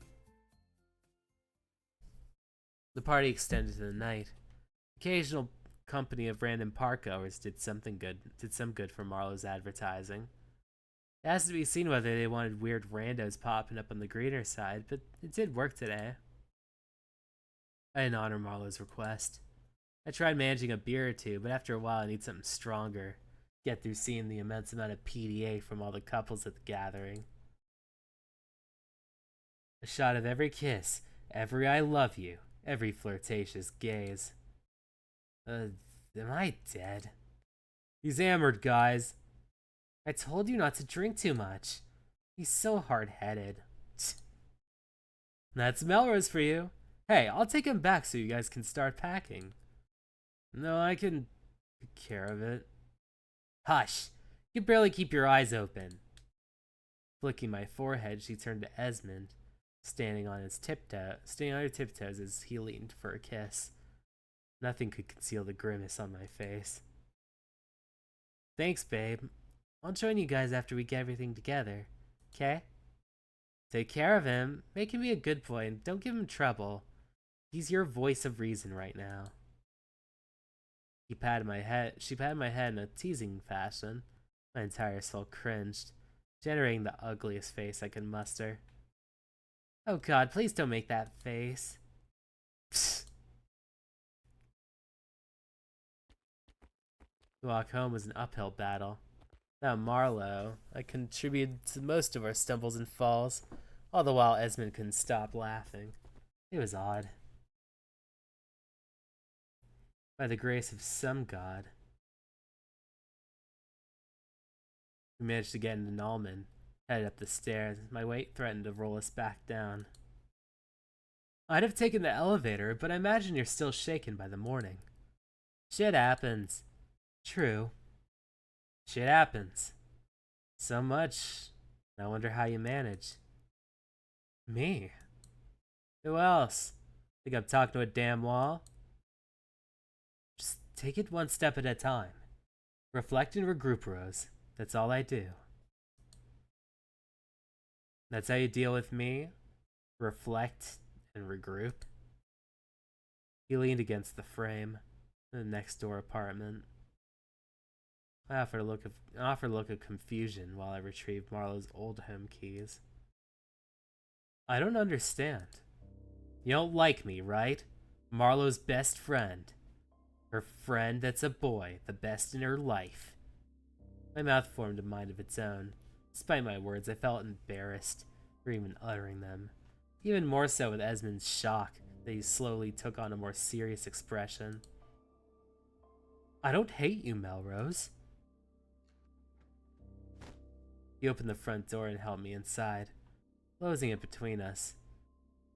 The party extended to the night. Occasional company of random parkgoers did some good for Marlo's advertising. It has to be seen whether they wanted weird randos popping up on the greener side, but it did work today. I didn't honor Marlo's request. I tried managing a beer or two, but after a while I need something stronger. Get through seeing the immense amount of PDA from all the couples at the gathering. A shot of every kiss, every I love you, every flirtatious gaze. Am I dead? He's hammered, guys. I told you not to drink too much. He's so hard-headed. That's Melrose for you. Hey, I'll take him back so you guys can start packing. No, I can take care of it. Hush! You can barely keep your eyes open. Flicking my forehead, she turned to Esmond, standing on her tiptoes as he leaned for a kiss. Nothing could conceal the grimace on my face. Thanks, babe. I'll join you guys after we get everything together, okay? Take care of him. Make him be a good boy and don't give him trouble. He's your voice of reason right now. She patted my head in a teasing fashion. My entire soul cringed, generating the ugliest face I could muster. Oh god, please don't make that face. Psst. The walk home was an uphill battle. Without Marlo, I contributed to most of our stumbles and falls, all the while Esmond couldn't stop laughing. It was odd. By the grace of some god, we managed to get into Nalman, headed up the stairs. My weight threatened to roll us back down. I'd have taken the elevator, but I imagine you're still shaken by the morning. Shit happens. True. Shit happens. So much. I wonder how you manage. Me? Who else? Think I'm talking to a damn wall? Just take it one step at a time. Reflect and regroup, Rose. That's all I do. That's how you deal with me? Reflect and regroup? He leaned against the frame in the next door apartment. I offered a look of confusion while I retrieved Marlowe's old home keys. I don't understand. You don't like me, right? Marlowe's best friend. Her friend that's a boy, the best in her life. My mouth formed a mind of its own. Despite my words, I felt embarrassed for even uttering them. Even more so with Esmond's shock that he slowly took on a more serious expression. I don't hate you, Melrose. He opened the front door and helped me inside, closing it between us.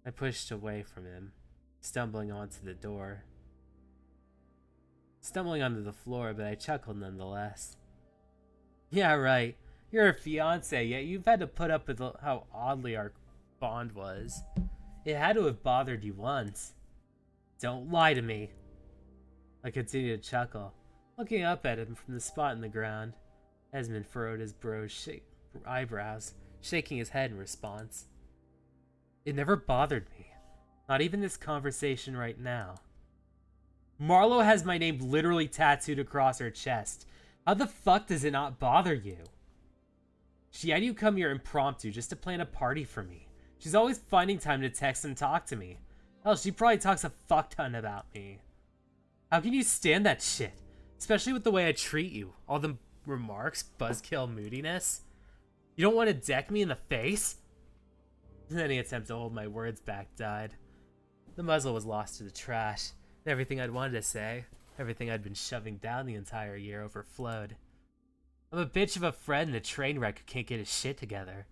I pushed away from him, stumbling onto the door. Stumbling onto the floor, but I chuckled nonetheless. Yeah, right. You're her fiance, yet you've had to put up with how oddly our bond was. It had to have bothered you once. Don't lie to me. I continued to chuckle, looking up at him from the spot in the ground. Esmond furrowed his eyebrows, shaking his head in response. It never bothered me. Not even this conversation right now. Marlowe has my name literally tattooed across her chest. How the fuck does it not bother you? She had you come here impromptu just to plan a party for me. She's always finding time to text and talk to me. Hell, she probably talks a fuck ton about me. How can you stand that shit? Especially with the way I treat you. All the remarks, buzzkill moodiness. You don't want to deck me in the face? Any attempt to hold my words back died. The muzzle was lost to the trash, and everything I'd wanted to say, everything I'd been shoving down the entire year, overflowed. I'm a bitch of a friend and a train wreck who can't get his shit together.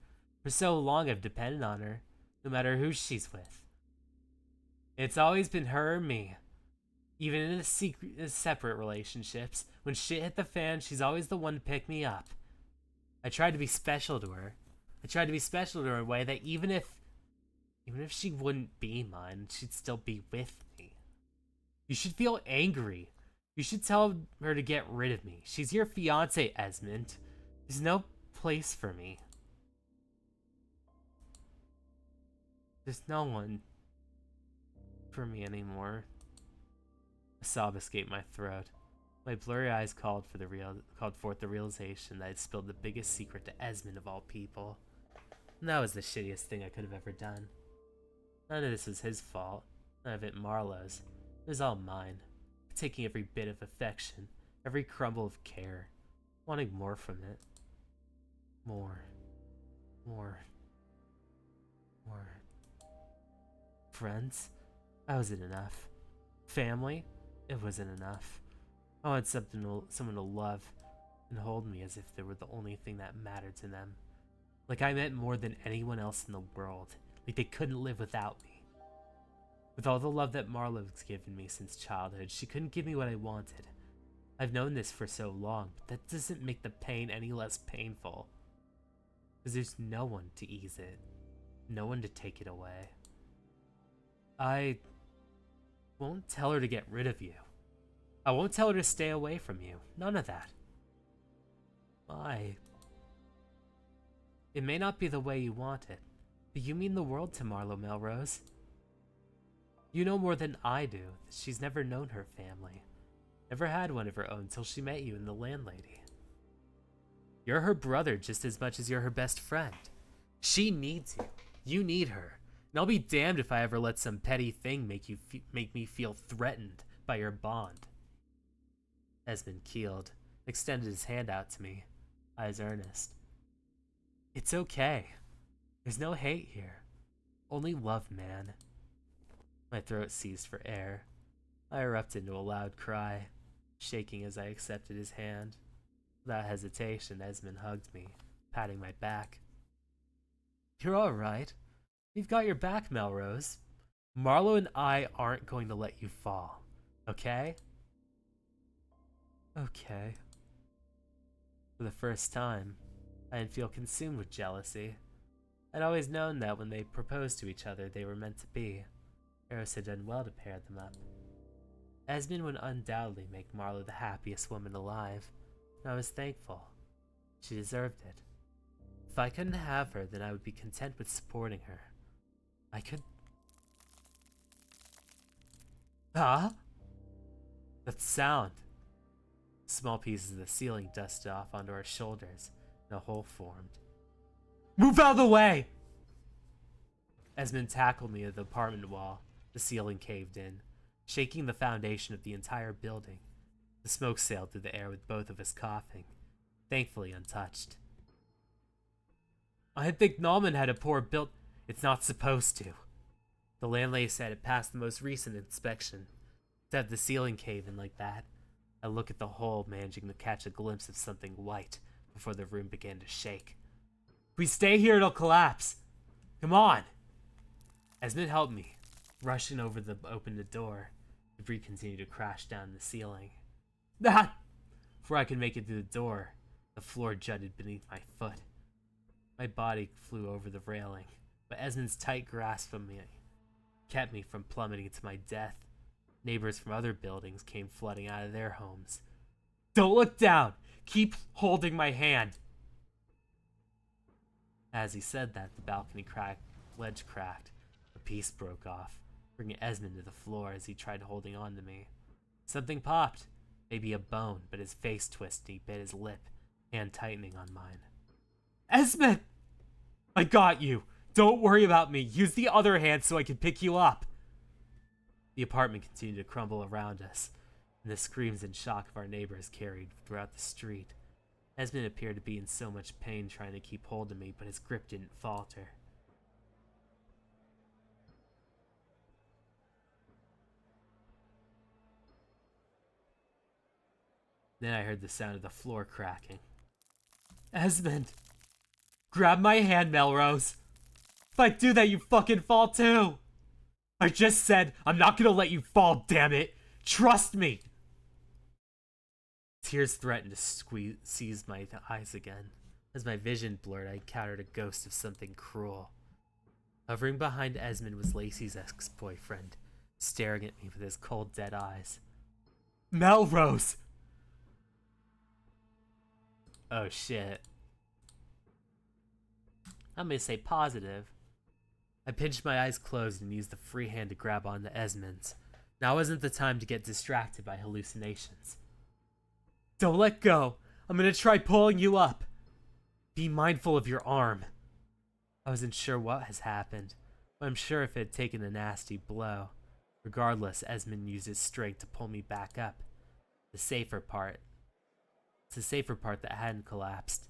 For so long I've depended on her, no matter who she's with. It's always been her or me. Even in separate relationships, when shit hit the fan, she's always the one to pick me up. I tried to be special to her. I tried to be special to her in a way that even if she wouldn't be mine, she'd still be with me. You should feel angry. You should tell her to get rid of me. She's your fiance, Esmond. There's no place for me. There's no one for me anymore. A sob escaped my throat. My blurry eyes called forth the realization that I'd spilled the biggest secret to Esmond of all people. And that was the shittiest thing I could have ever done. None of this was his fault. None of it Marlowe's. It was all mine. Taking every bit of affection, every crumble of care, wanting more from it. More. Friends? That wasn't enough. Family? It wasn't enough. I wanted someone to love and hold me as if they were the only thing that mattered to them. Like I meant more than anyone else in the world. Like they couldn't live without me. With all the love that Marlowe's given me since childhood, she couldn't give me what I wanted. I've known this for so long, but that doesn't make the pain any less painful. Because there's no one to ease it. No one to take it away. I won't tell her to get rid of you. I won't tell her to stay away from you. None of that. Why? It may not be the way you want it, but you mean the world to Marlowe, Melrose. You know more than I do that she's never known her family. Never had one of her own till she met you and the landlady. You're her brother just as much as you're her best friend. She needs you. You need her. And I'll be damned if I ever let some petty thing make me feel threatened by your bond. Esmond keeled, extended his hand out to me, eyes earnest. It's okay. There's no hate here. Only love, man. My throat seized for air. I erupted into a loud cry, shaking as I accepted his hand. Without hesitation, Esmond hugged me, patting my back. You're all right. We've got your back, Melrose. Marlowe and I aren't going to let you fall, okay? Okay. For the first time, I didn't feel consumed with jealousy. I'd always known that when they proposed to each other, they were meant to be. Eros had done well to pair them up. Esmond would undoubtedly make Marlo the happiest woman alive, and I was thankful. She deserved it. If I couldn't have her, then I would be content with supporting her. I could... Huh? That sound! Small pieces of the ceiling dusted off onto our shoulders, and a hole formed. Move out of the way! Esmond tackled me at the apartment wall. The ceiling caved in, shaking the foundation of the entire building. The smoke sailed through the air with both of us coughing, thankfully untouched. I think Nauman had a poor build. It's not supposed to. The landlady said it passed the most recent inspection. To have the ceiling cave in like that, I look at the hole, managing to catch a glimpse of something white before the room began to shake. If we stay here, it'll collapse. Come on. Esmond helped me, rushing over to open the door. Debris continued to crash down the ceiling. Ah! Before I could make it through the door, the floor jutted beneath my foot. My body flew over the railing, but Esmond's tight grasp of me kept me from plummeting to my death. Neighbors from other buildings came flooding out of their homes. Don't look down! Keep holding my hand! As he said that, the balcony ledge cracked. A piece broke off, bringing Esmond to the floor as he tried holding on to me. Something popped, maybe a bone, but his face twisted. He bit his lip, hand tightening on mine. Esmond! I got you! Don't worry about me. Use the other hand so I can pick you up. The apartment continued to crumble around us, and the screams and shock of our neighbors carried throughout the street. Esmond appeared to be in so much pain trying to keep hold of me, but his grip didn't falter. Then I heard the sound of the floor cracking. Esmond! Grab my hand, Melrose! If I do that, you fucking fall too! I just said I'm not gonna let you fall, damn it! Trust me! Tears threatened to seize my eyes again. As my vision blurred, I encountered a ghost of something cruel. Hovering behind Esmond was Lacey's ex-boyfriend, staring at me with his cold, dead eyes. Melrose! Oh shit. I'm gonna say positive. I pinched my eyes closed and used the free hand to grab onto Esmond's. Now wasn't the time to get distracted by hallucinations. Don't let go. I'm gonna try pulling you up. Be mindful of your arm. I wasn't sure what has happened, but I'm sure if it had taken a nasty blow. Regardless, Esmond used his strength to pull me back up. It's the safer part that hadn't collapsed.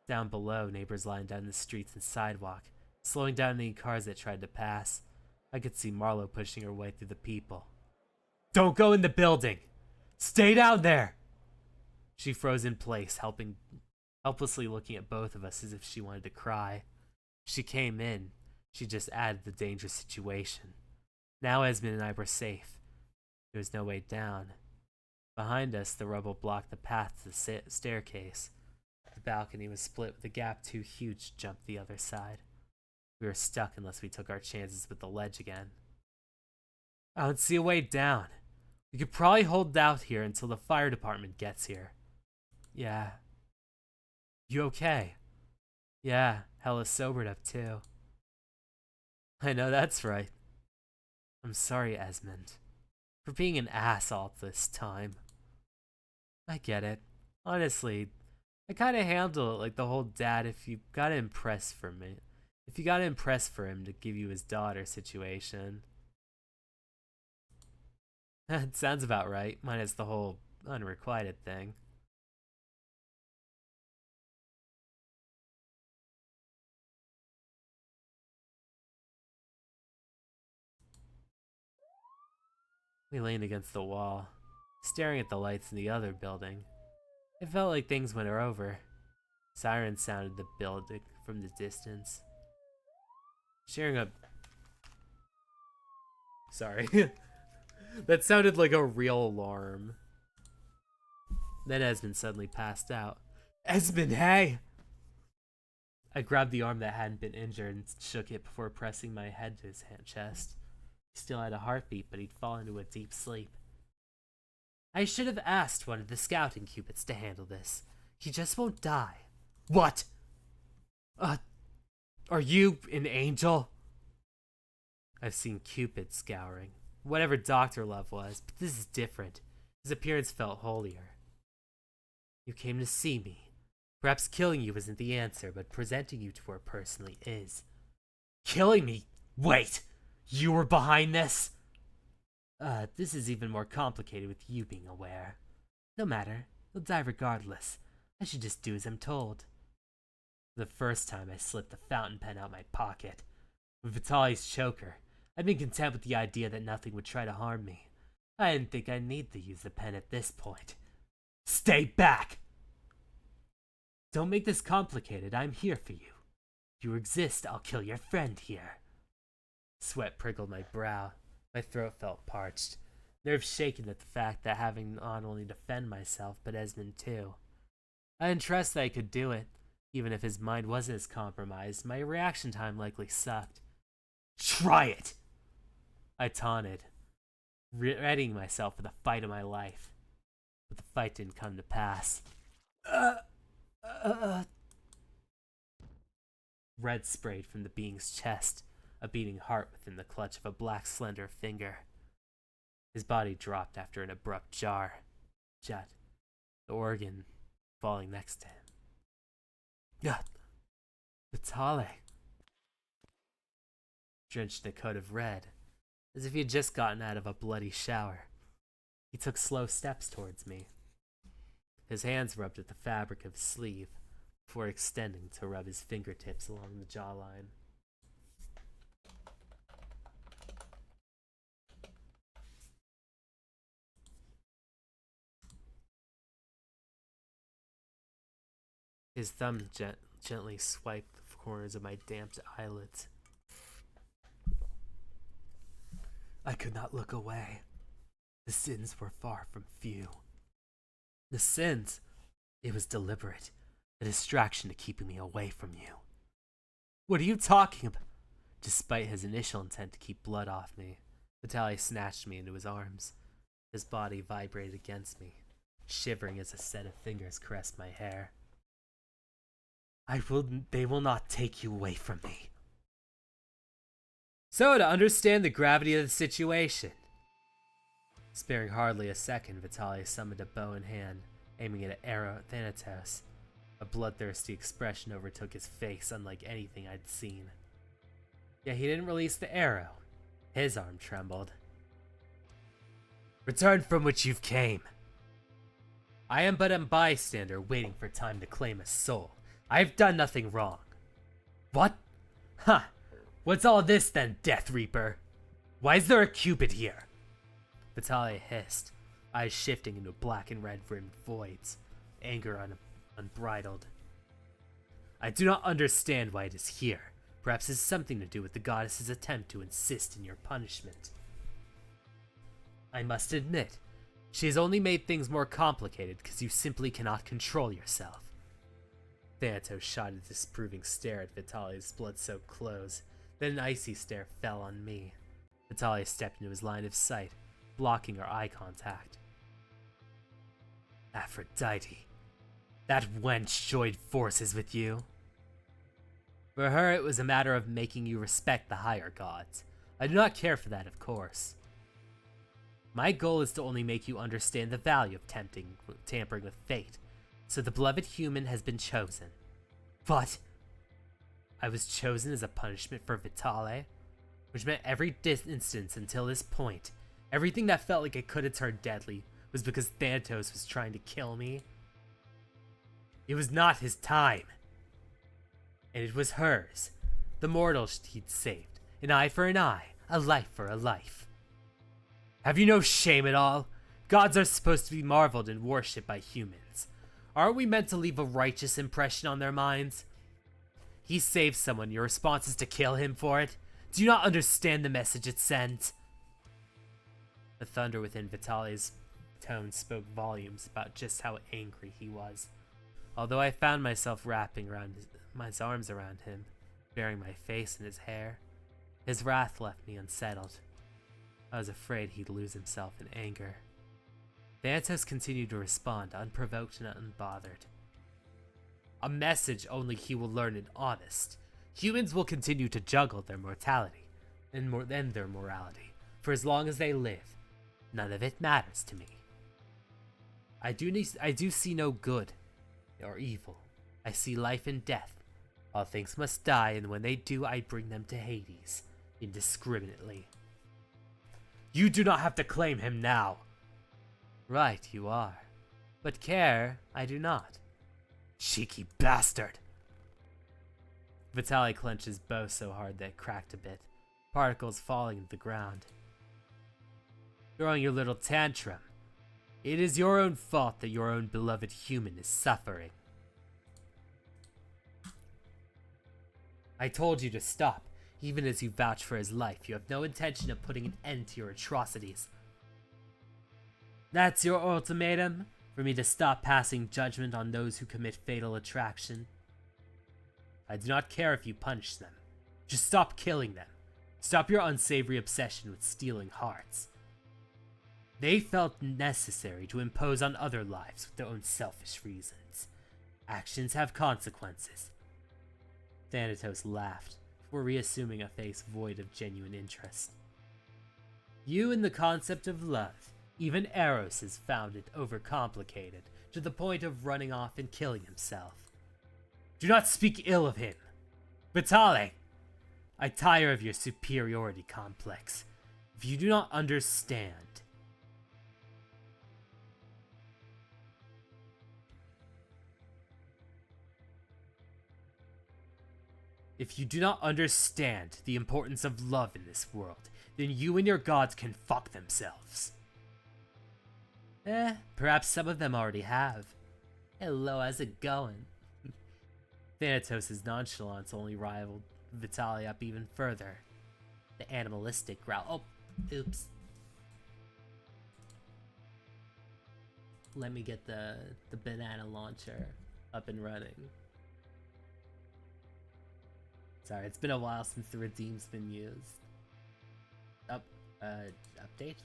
Down below, neighbors lined down the streets and sidewalk, slowing down any cars that tried to pass. I could see Marlo pushing her way through the people. Don't go in the building! Stay down there! She froze in place, helplessly looking at both of us as if she wanted to cry. She came in. She just added the dangerous situation. Now Esmond and I were safe. There was no way down. Behind us, the rubble blocked the path to the staircase. The balcony was split with a gap too huge to jump the other side. We were stuck unless we took our chances with the ledge again. I don't see a way down. We could probably hold out here until the fire department gets here. Yeah. You okay? Yeah, hella sobered up too. I know that's right. I'm sorry, Esmond, for being an ass all this time. I get it. Honestly, I kind of handle it like the whole dad if you gotta impress for me. If you gotta impress for him to give you his daughter situation. It sounds about right, minus the whole unrequited thing. We leaned against the wall, staring at the lights in the other building. It felt like things went over. Sirens sounded the building from the distance. Sharing up. Sorry. That sounded like a real alarm. Then Esmond suddenly passed out. Esmond, hey! I grabbed the arm that hadn't been injured and shook it before pressing my head to his chest. He still had a heartbeat, but he'd fallen into a deep sleep. I should have asked one of the scouting cupids to handle this. He just won't die. What? Are you an angel? I've seen Cupid scouring. Whatever Dr. Love was, but this is different. His appearance felt holier. You came to see me. Perhaps killing you isn't the answer, but presenting you to her personally is. Killing me? Wait! You were behind this? This is even more complicated with you being aware. No matter. He'll die regardless. I should just do as I'm told. The first time I slipped the fountain pen out my pocket. With Vitale's choker, I'd been content with the idea that nothing would try to harm me. I didn't think I'd need to use the pen at this point. Stay back! Don't make this complicated. I'm here for you. If you exist, I'll kill your friend here. Sweat prickled my brow. My throat felt parched. Nerves shaken at the fact that having not only defend myself, but Esmond too. I didn't trust that I could do it. Even if his mind wasn't as compromised, my reaction time likely sucked. Try it! I taunted, readying myself for the fight of my life. But the fight didn't come to pass. Red sprayed from the being's chest, a beating heart within the clutch of a black, slender finger. His body dropped after an abrupt jet, the organ falling next to him. Vitale. Drenched in a coat of red, as if he had just gotten out of a bloody shower. He took slow steps towards me. His hands rubbed at the fabric of his sleeve, before extending to rub his fingertips along the jawline. His thumb gently swiped the corners of my damped eyelids. I could not look away. The sins were far from few. The sins? It was deliberate. A distraction to keeping me away from you. What are you talking about? Despite his initial intent to keep blood off me, Vitale snatched me into his arms. His body vibrated against me, shivering as a set of fingers caressed my hair. They will not take you away from me. So, to understand the gravity of the situation. Sparing hardly a second, Vitale summoned a bow in hand, aiming at Thanatos. A bloodthirsty expression overtook his face, unlike anything I'd seen. Yet he didn't release the arrow. His arm trembled. Return from which you've came. I am but a bystander waiting for time to claim a soul. I've done nothing wrong. What? Huh. What's all this then, Death Reaper? Why is there a Cupid here? Vitale hissed, eyes shifting into black and red rimmed voids, anger unbridled. I do not understand why it is here. Perhaps it's something to do with the goddess's attempt to insist in your punishment. I must admit, she has only made things more complicated because you simply cannot control yourself. Thanatos shot a disapproving stare at Vitale's blood-soaked clothes. Then an icy stare fell on me. Vitale stepped into his line of sight, blocking our eye contact. Aphrodite. That wench joined forces with you. For her, it was a matter of making you respect the higher gods. I do not care for that, of course. My goal is to only make you understand the value of tampering with fate. So the beloved human has been chosen. But I was chosen as a punishment for Vitale, which meant every instance until this point, everything that felt like it could have turned deadly was because Thanatos was trying to kill me. It was not his time. And it was hers. The mortal he'd saved. An eye for an eye, a life for a life. Have you no shame at all? Gods are supposed to be marveled and worshipped by humans. Aren't we meant to leave a righteous impression on their minds? He saved someone, your response is to kill him for it? Do you not understand the message it sends? The thunder within Vitale's tone spoke volumes about just how angry he was. Although I found myself wrapping my arms around him, burying my face in his hair, his wrath left me unsettled. I was afraid he'd lose himself in anger. Thanatos continued to respond, unprovoked and unbothered. A message only he will learn in honest. Humans will continue to juggle their mortality and their morality for as long as they live. None of it matters to me. I do see no good or evil. I see life and death. All things must die, and when they do, I bring them to Hades, indiscriminately. You do not have to claim him now. Right, you are. But care, I do not. Cheeky bastard. Vitale clenched his bow so hard that it cracked a bit, particles falling to the ground. Throwing your little tantrum. It is your own fault that your own beloved human is suffering. I told you to stop. Even as you vouch for his life, you have no intention of putting an end to your atrocities. That's your ultimatum? For me to stop passing judgment on those who commit fatal attraction? I do not care if you punish them. Just stop killing them. Stop your unsavory obsession with stealing hearts. They felt necessary to impose on other lives with their own selfish reasons. Actions have consequences. Thanatos laughed, before reassuming a face void of genuine interest. You and the concept of love, even Eros has found it overcomplicated, to the point of running off and killing himself. Do not speak ill of him. Vitale! I tire of your superiority complex. If you do not understand... If you do not understand the importance of love in this world, then you and your gods can fuck themselves. Perhaps some of them already have. Hello, how's it going? Thanatos' nonchalance only rivaled Vitale up even further. The animalistic growl. Oh, oops. Let me get the banana launcher up and running. Sorry, it's been a while since the redeem's been used. Update?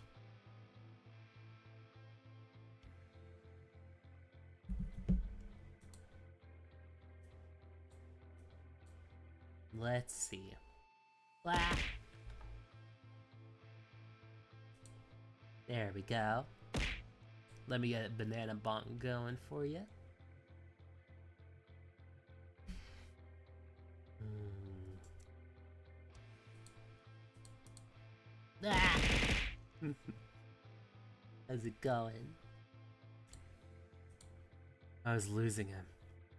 Let's see. Blah. There we go. Let me get a banana bonk going for you. Ah. How's it going? I was losing him.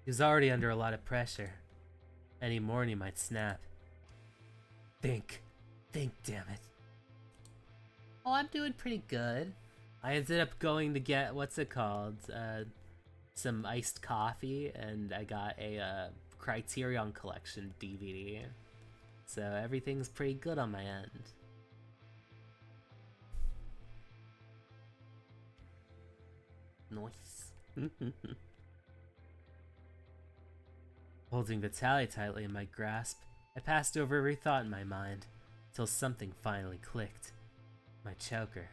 He was already under a lot of pressure. Any more and he might snap. Think, damn it. Oh, I'm doing pretty good. I ended up going to get, what's it called? Some iced coffee, and I got a Criterion Collection DVD. So everything's pretty good on my end. Nice. Holding Vitale tightly in my grasp, I passed over every thought in my mind, till something finally clicked. My choker.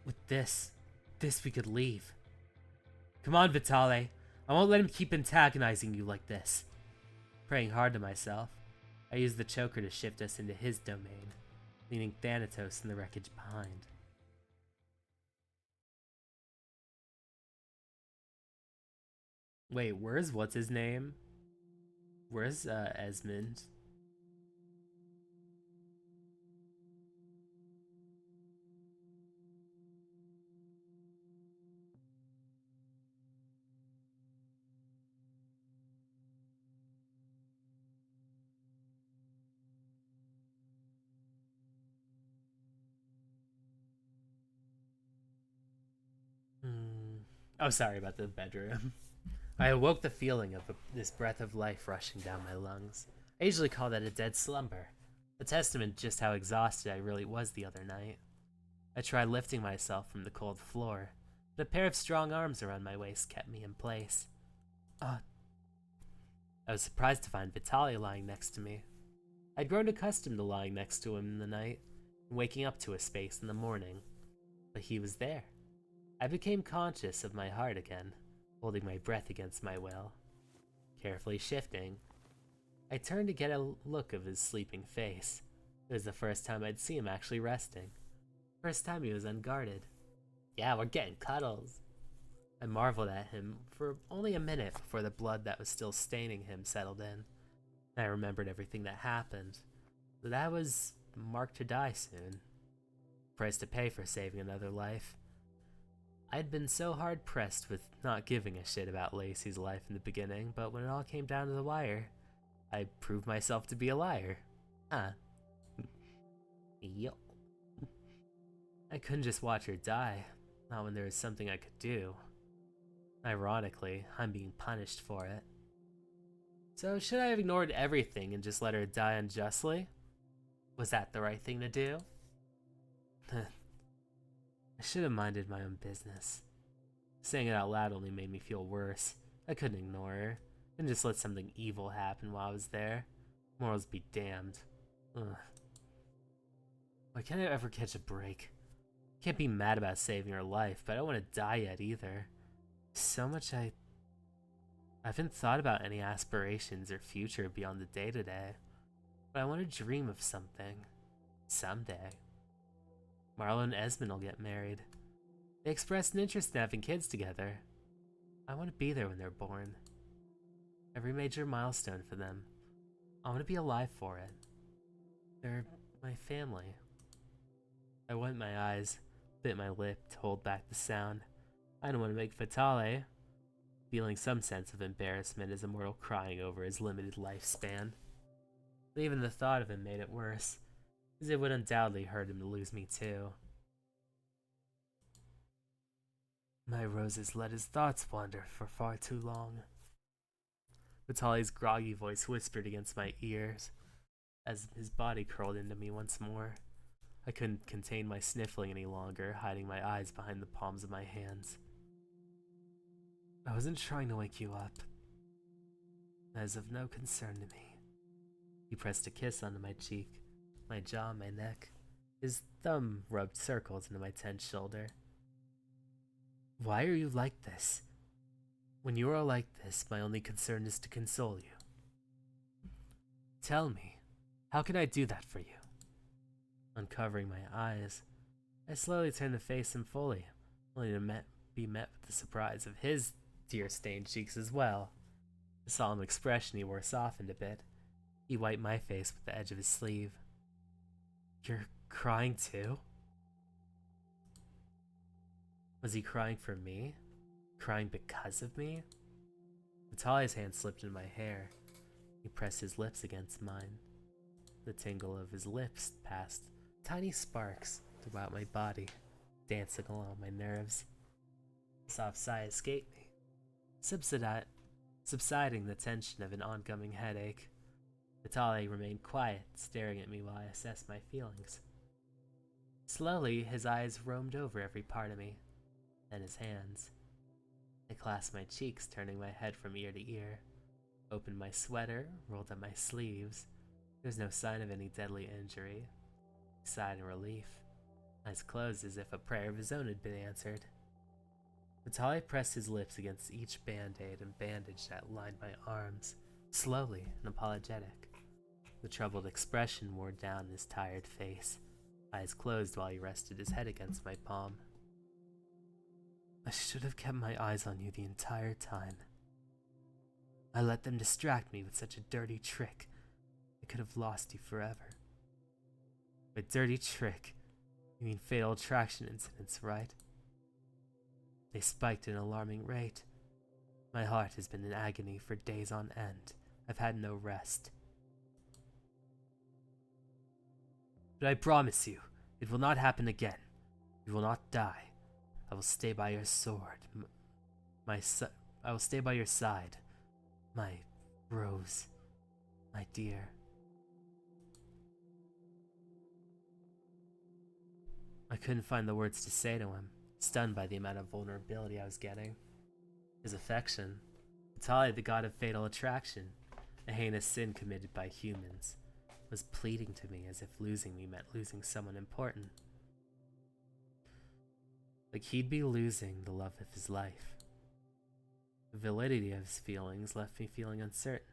With this we could leave. Come on, Vitale. I won't let him keep antagonizing you like this. Praying hard to myself, I used the choker to shift us into his domain, leaving Thanatos in the wreckage behind. Wait, what's his name? Where's Esmond? Oh, sorry about the bedroom. I awoke the feeling of this breath of life rushing down my lungs. I usually call that a dead slumber, a testament to just how exhausted I really was the other night. I tried lifting myself from the cold floor, but a pair of strong arms around my waist kept me in place. I was surprised to find Vitale lying next to me. I'd grown accustomed to lying next to him in the night, and waking up to his space in the morning, but he was there. I became conscious of my heart again, holding my breath against my will. Carefully shifting, I turned to get a look of his sleeping face. It was the first time I'd seen him actually resting. First time he was unguarded. Yeah, we're getting cuddles. I marveled at him for only a minute before the blood that was still staining him settled in. I remembered everything that happened. That I was marked to die soon. Price to pay for saving another life. I'd been so hard pressed with not giving a shit about Lacey's life in the beginning, but when it all came down to the wire, I proved myself to be a liar. Huh. Yup. I couldn't just watch her die, not when there was something I could do. Ironically, I'm being punished for it. So should I have ignored everything and just let her die unjustly? Was that the right thing to do? I should have minded my own business. Saying it out loud only made me feel worse. I couldn't ignore her, and just let something evil happen while I was there. Morals be damned. Ugh. Why can't I ever catch a break? Can't be mad about saving her life, but I don't want to die yet either. So much I haven't thought about any aspirations or future beyond the day-to-day, but I want to dream of something. Someday. Marlo and Esmond will get married. They expressed an interest in having kids together. I want to be there when they're born. Every major milestone for them. I want to be alive for it. They're my family. I wiped my eyes, bit my lip to hold back the sound. I don't want to make Vitale, feeling some sense of embarrassment as Immortal crying over his limited lifespan. But even the thought of him made it worse, as it would undoubtedly hurt him to lose me too. My roses let his thoughts wander for far too long. Vitale's groggy voice whispered against my ears as his body curled into me once more. I couldn't contain my sniffling any longer, hiding my eyes behind the palms of my hands. I wasn't trying to wake you up. That is of no concern to me. He pressed a kiss onto my cheek, my jaw, my neck. His thumb rubbed circles into my tense shoulder. Why are you like this? When you are like this, my only concern is to console you. Tell me, how can I do that for you? Uncovering my eyes, I slowly turned to face him fully, only to be met with the surprise of his tear-stained cheeks as well. The solemn expression he wore softened a bit. He wiped my face with the edge of his sleeve. You're crying too? Was he crying for me? Crying because of me? Vitale's hand slipped into my hair. He pressed his lips against mine. The tingle of his lips passed tiny sparks throughout my body, dancing along my nerves. A soft sigh escaped me, subsiding the tension of an oncoming headache. Vitale remained quiet, staring at me while I assessed my feelings. Slowly, his eyes roamed over every part of me, then his hands. I clasped my cheeks, turning my head from ear to ear, opened my sweater, rolled up my sleeves. There was no sign of any deadly injury. He sighed in relief, eyes closed as if a prayer of his own had been answered. Vitale pressed his lips against each band-aid and bandage that lined my arms, slowly and apologetic. The troubled expression wore down his tired face, eyes closed while he rested his head against my palm. I should have kept my eyes on you the entire time. I let them distract me with such a dirty trick. I could have lost you forever. By dirty trick, you mean fatal attraction incidents, right? They spiked at an alarming rate. My heart has been in agony for days on end. I've had no rest. But I promise you, it will not happen again. You will not die. I will stay by your sword. I will stay by your side. My rose. My dear. I couldn't find the words to say to him, stunned by the amount of vulnerability I was getting. His affection, Vitale, the god of fatal attraction, a heinous sin committed by humans, was pleading to me as if losing me meant losing someone important. Like he'd be losing the love of his life. The validity of his feelings left me feeling uncertain.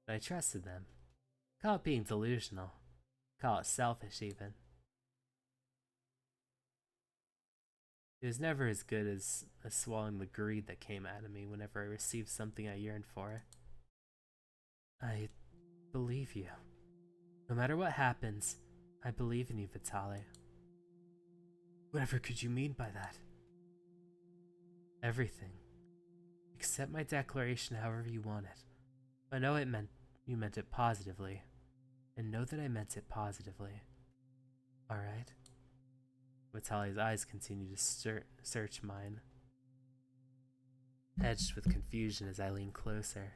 But I trusted them. Call it being delusional. Call it selfish, even. It was never as good as swallowing the greed that came out of me whenever I received something I yearned for. I believe you. No matter what happens, I believe in you, Vitale. Whatever could you mean by that? Everything. Accept my declaration however you want it. I know you meant it positively. And know that I meant it positively. Alright? Vitale's eyes continue to search mine, edged with confusion as I lean closer.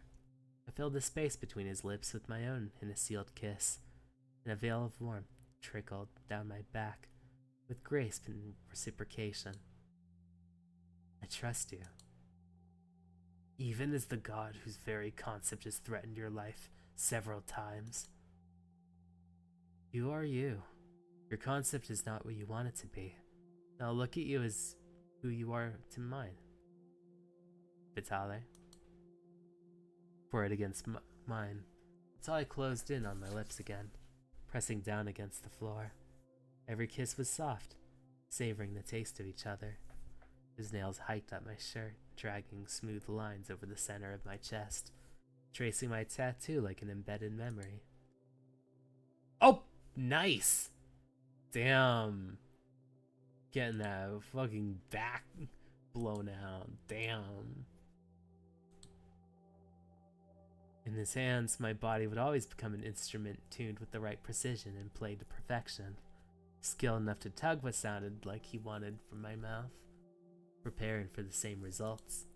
I filled the space between his lips with my own in a sealed kiss, and a veil of warmth trickled down my back with grace and reciprocation. I trust you. Even as the god whose very concept has threatened your life several times. You are you. Your concept is not what you want it to be. Now look at you as who you are to mine. Vitale. Pour it against mine. Vitale closed in on my lips again, pressing down against the floor. Every kiss was soft, savoring the taste of each other. His nails hiked up my shirt, dragging smooth lines over the center of my chest, tracing my tattoo like an embedded memory. Oh, nice! Damn. Getting that fucking back blown out. Damn. In his hands, my body would always become an instrument tuned with the right precision and played to perfection. Skill enough to tug what sounded like he wanted from my mouth, preparing for the same results.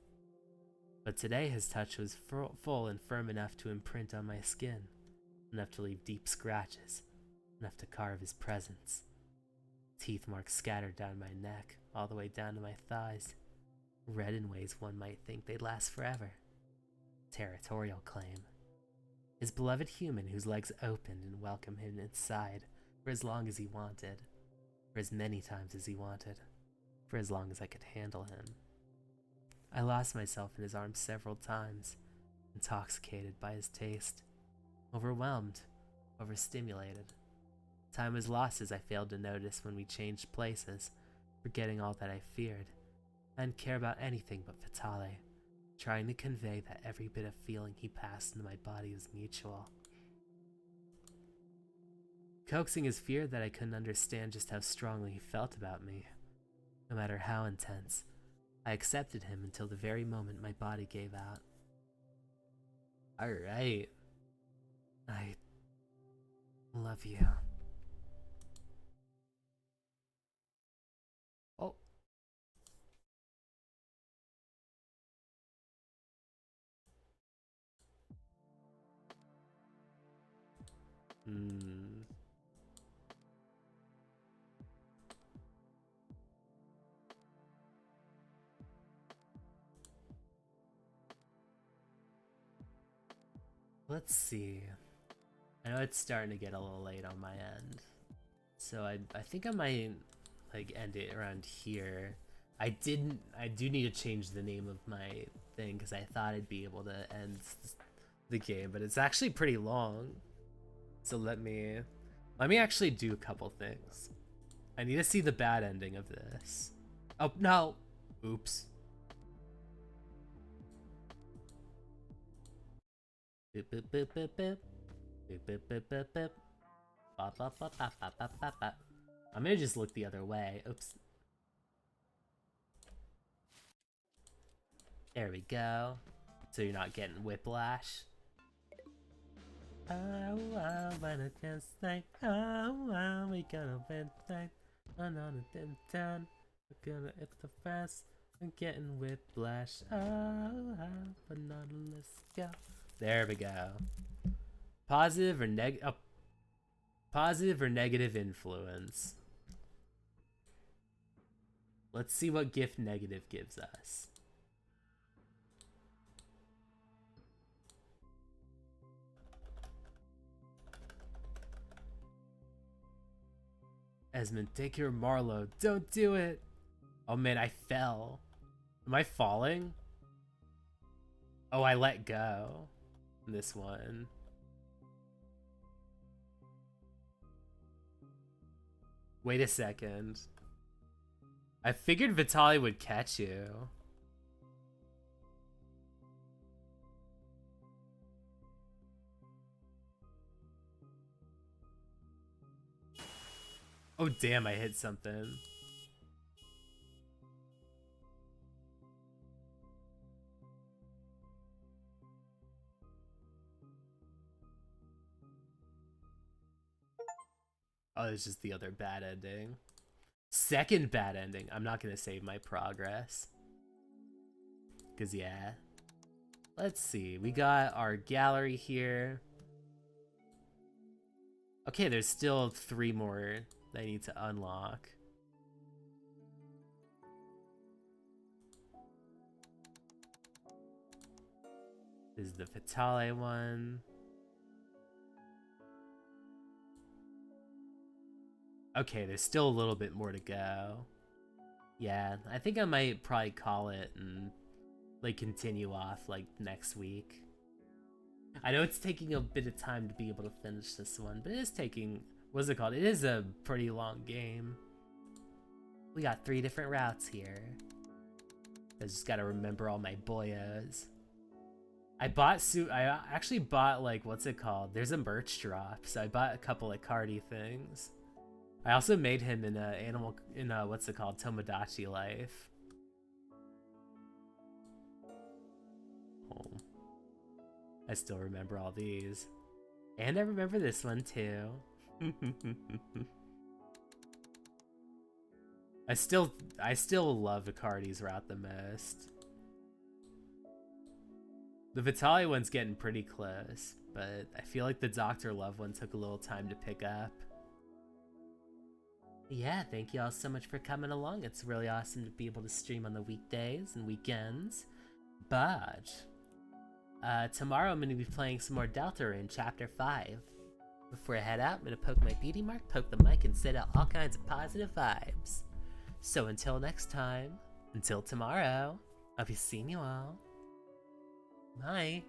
But today his touch was full and firm enough to imprint on my skin, enough to leave deep scratches, enough to carve his presence. Teeth marks scattered down my neck, all the way down to my thighs, red in ways one might think they'd last forever. Territorial claim. His beloved human whose legs opened and welcomed him inside for as long as he wanted, for as many times as he wanted, for as long as I could handle him. I lost myself in his arms several times, intoxicated by his taste, overwhelmed, overstimulated. Time was lost as I failed to notice when we changed places, forgetting all that I feared. I didn't care about anything but Vitale, trying to convey that every bit of feeling he passed into my body was mutual. Coaxing his fear that I couldn't understand just how strongly he felt about me. No matter how intense, I accepted him until the very moment my body gave out. Alright. I love you. Oh. Let's see. I know it's starting to get a little late on my end, so I think I might like end it around here. I do need to change the name of my thing because I thought I'd be able to end the game, but it's actually pretty long. So let me actually do a couple things. I need to see the bad ending of this. Oh no! Oops. Boop boop boop boop boop. Boop boop boop boop boop. Bop bop bop bop bop bop bop bop. I'm gonna just look the other way. Oops. There we go. So you're not getting whiplash. Oh, wow, when it just like, oh, wow, we gonna win tonight. Another dim town. We're gonna hit the fast. I'm getting whiplash. Oh, but not let's go. There we go. Positive or negative influence. Let's see what gift negative gives us. Esmond, take your Marlowe. Don't do it. Oh man, I fell. Am I falling? Oh, I let go. This one. Wait a second. I figured Vitale would catch you. Oh damn, I hit something. Oh, it's just the other bad ending. Second bad ending. I'm not gonna save my progress. Cause yeah. Let's see. We got our gallery here. Okay, there's still 3 more that I need to unlock. This is the Vitale one. Okay, there's still a little bit more to go. Yeah, I think I might probably call it and like continue off like next week. I know it's taking a bit of time to be able to finish this one, but it is taking, what's it called? It is a pretty long game. We got 3 different routes here. I just gotta remember all my boyos. I actually bought like, what's it called? There's a merch drop, so I bought a couple of Cardi things. I also made him in what's it called? Tomodachi Life. Oh. I still remember all these. And I remember this one too. I still love Icardi's route the most. The Vitale one's getting pretty close, but I feel like the Dr. Love one took a little time to pick up. Yeah, thank you all so much for coming along. It's really awesome to be able to stream on the weekdays and weekends. But tomorrow I'm going to be playing some more Deltarune Chapter 5. Before I head out, I'm going to poke my beauty mark, poke the mic, and send out all kinds of positive vibes. So until next time, until tomorrow, I'll be seeing you all. Bye.